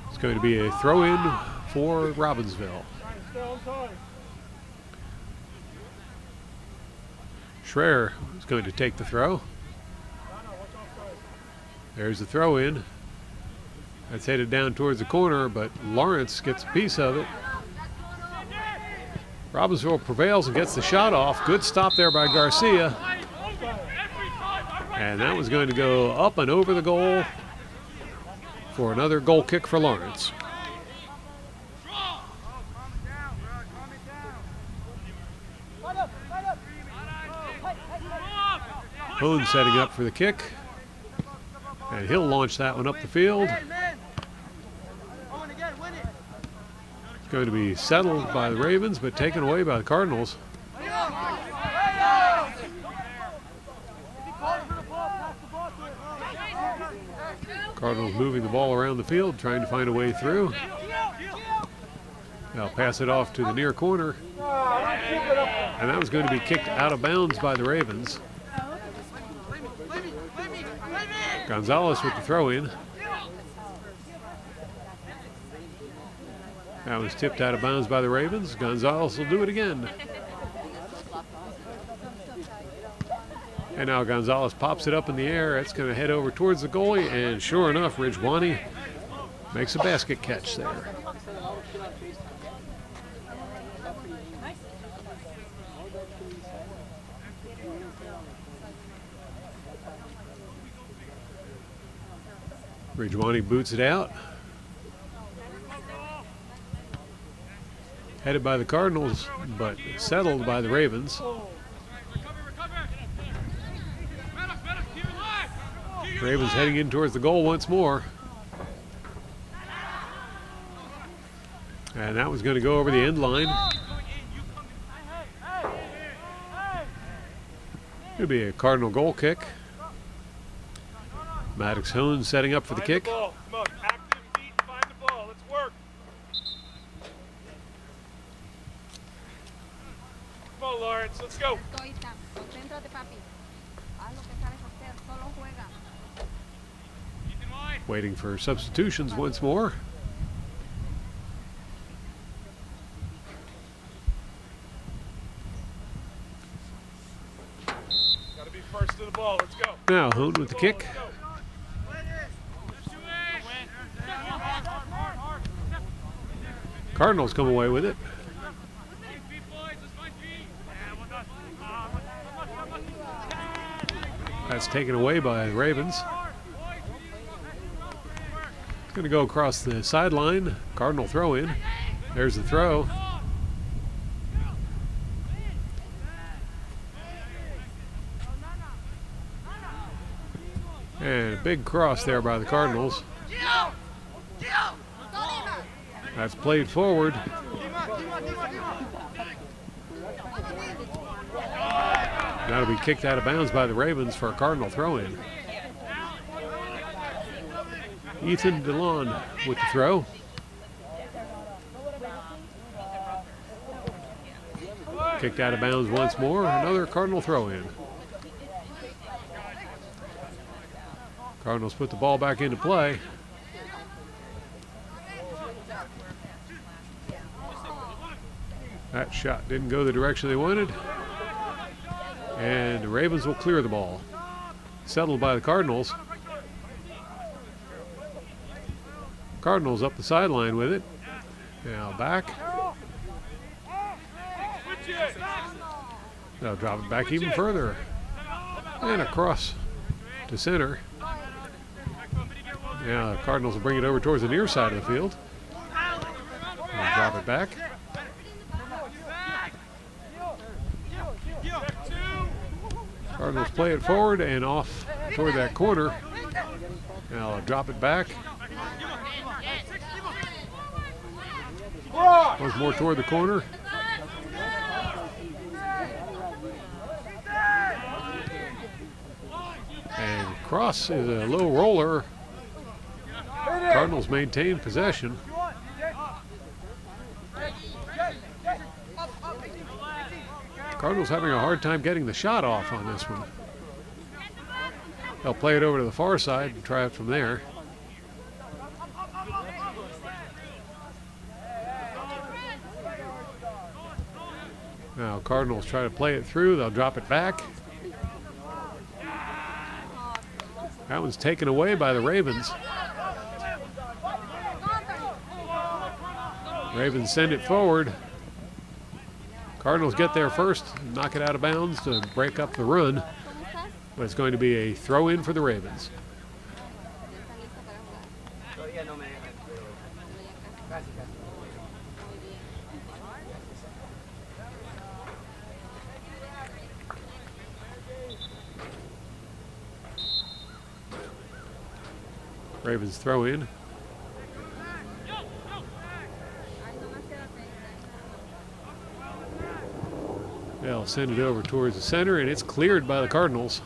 It's going to be a throw-in for Robbinsville. Schreier is going to take the throw. There's the throw-in. That's headed down towards the corner, but Lawrence gets a piece of it. Robbinsville prevails and gets the shot off. Good stop there by Garcia. And that was going to go up and over the goal for another goal kick for Lawrence. Hoon setting up for the kick. And he'll launch that one up the field. It's going to be settled by the Ravens, but taken away by the Cardinals. Cardinals moving the ball around the field, trying to find a way through. They'll pass it off to the near corner. And that was going to be kicked out of bounds by the Ravens. Gonzalez with the throw-in. That was tipped out of bounds by the Ravens. Gonzalez will do it again. And now Gonzalez pops it up in the air. It's going to head over towards the goalie, and sure enough, Ridgewani makes a basket catch there. Ridgewani boots it out. Headed by the Cardinals, but settled by the Ravens. Ravens heading in towards the goal once more. And that was going to go over the end line. It'll be a Cardinal goal kick. Maddox Hoon setting up for the kick. Come on, active feet, find the ball. Let's work. Come on, Lawrence, let's go. Waiting for substitutions once more. Gotta be first to the ball. Let's go. Now Hoon with the kick. Cardinals come away with it. That's taken away by the Ravens. It's going to go across the sideline. Cardinal throw in. There's the throw. And a big cross there by the Cardinals. That's played forward. That'll be kicked out of bounds by the Ravens for a Cardinal throw-in. Ethan DeLon with the throw. Kicked out of bounds once more. Another Cardinal throw-in. Cardinals put the ball back into play. That shot didn't go the direction they wanted. And the Ravens will clear the ball. Settled by the Cardinals. Cardinals up the sideline with it. Now back. They'll drop it back even further. And across to center. Now the Cardinals will bring it over towards the near side of the field. And drop it back. Cardinals play it forward and off toward that corner. Now drop it back. Once more toward the corner. And cross is a low roller. Cardinals maintain possession. Cardinals having a hard time getting the shot off on this one. They'll play it over to the far side and try it from there. Now Cardinals try to play it through. They'll drop it back. That one's taken away by the Ravens. Ravens send it forward. Cardinals get there first, knock it out of bounds to break up the run. But it's going to be a throw-in for the Ravens. Ravens throw in. They'll send it over towards the center, and it's cleared by the Cardinals.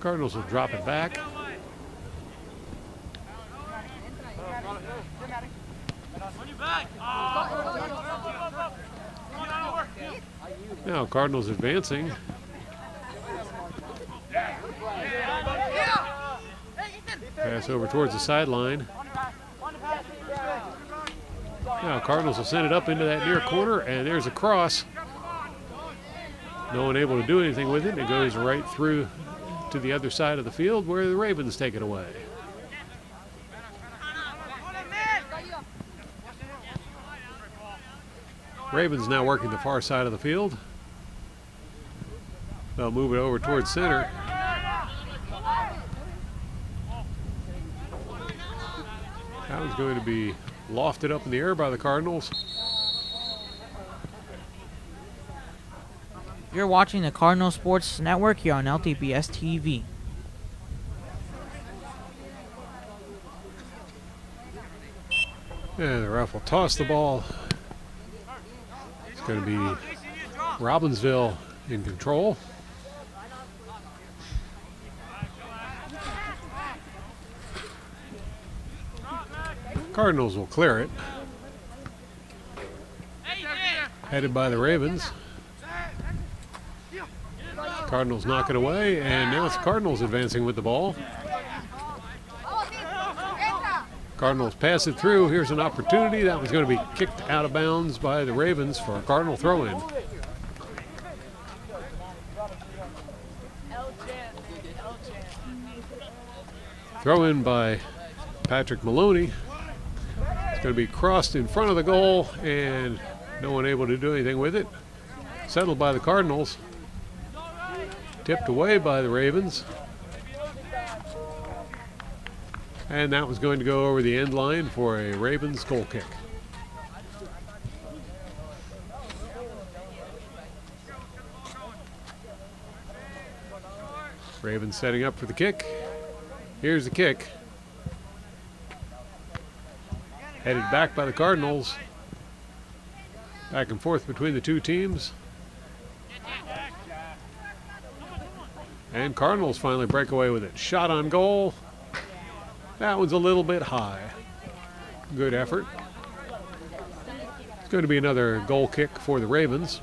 Cardinals will drop it back. Now Cardinals advancing. Pass over towards the sideline. Now Cardinals will send it up into that near corner, and there's a cross. No one able to do anything with it. It goes right through to the other side of the field where the Ravens take it away. Ravens now working the far side of the field. They'll move it over towards center. That one's going to be lofted up in the air by the Cardinals. You're watching the Cardinal Sports Network here on LTPS TV. And the ref will toss the ball. It's going to be Robbinsville in control. Cardinals will clear it. Headed by the Ravens. Cardinals knock it away, and now it's Cardinals advancing with the ball. Cardinals pass it through. Here's an opportunity. That was going to be kicked out of bounds by the Ravens for a Cardinal throw-in. Throw-in by Patrick Maloney. It's going to be crossed in front of the goal, and no one able to do anything with it. Settled by the Cardinals. Tipped away by the Ravens. And that was going to go over the end line for a Ravens goal kick. Ravens setting up for the kick. Here's the kick. Headed back by the Cardinals. Back and forth between the two teams. And Cardinals finally break away with it. Shot on goal. That one's a little bit high. Good effort. It's going to be another goal kick for the Ravens.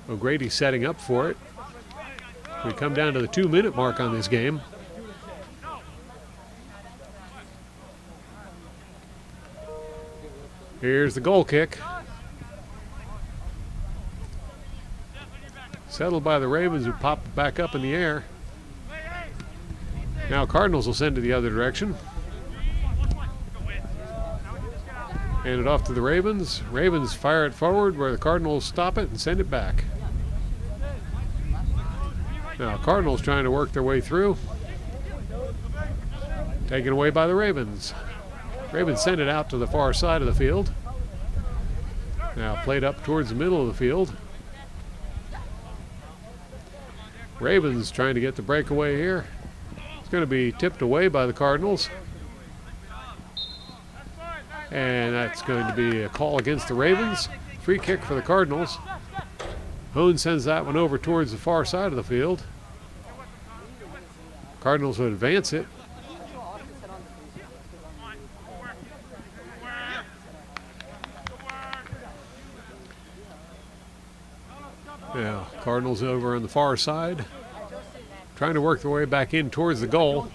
O'Grady setting up for it. We come down to the 2-minute mark on this game. Here's the goal kick. Settled by the Ravens, who pop it back up in the air. Now Cardinals will send it the other direction. Hand it off to the Ravens. Ravens fire it forward where the Cardinals stop it and send it back. Now Cardinals trying to work their way through. Taken away by the Ravens. Ravens send it out to the far side of the field. Now played up towards the middle of the field. Ravens trying to get the breakaway here. It's going to be tipped away by the Cardinals. And that's going to be a call against the Ravens. Free kick for the Cardinals. Hone sends that one over towards the far side of the field. Cardinals would advance it. Yeah, Cardinals over on the far side, trying to work their way back in towards the goal.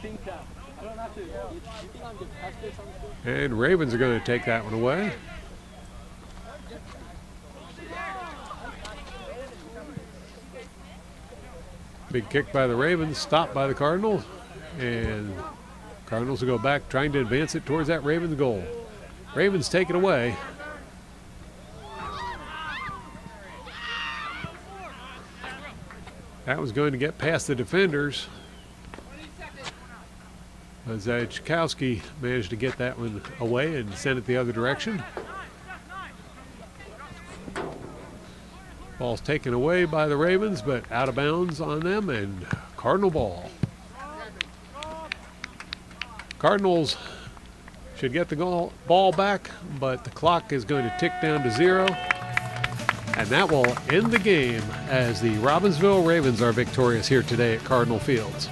And Ravens are going to take that one away. Big kick by the Ravens, stopped by the Cardinals. And Cardinals will go back trying to advance it towards that Ravens goal. Ravens take it away. That was going to get past the defenders. Zajkowski managed to get that one away and send it the other direction. Ball's taken away by the Ravens, but out of bounds on them, and Cardinal ball. Cardinals should get the ball back, but the clock is going to tick down to 0. And that will end the game as the Robbinsville Ravens are victorious here today at Cardinal Fields.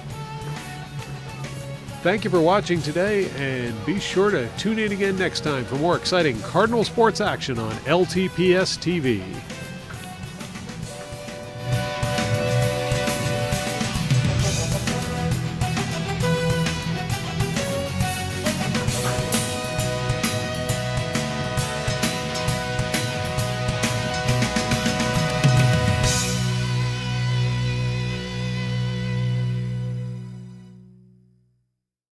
Thank you for watching today, and be sure to tune in again next time for more exciting Cardinal sports action on LTPS TV.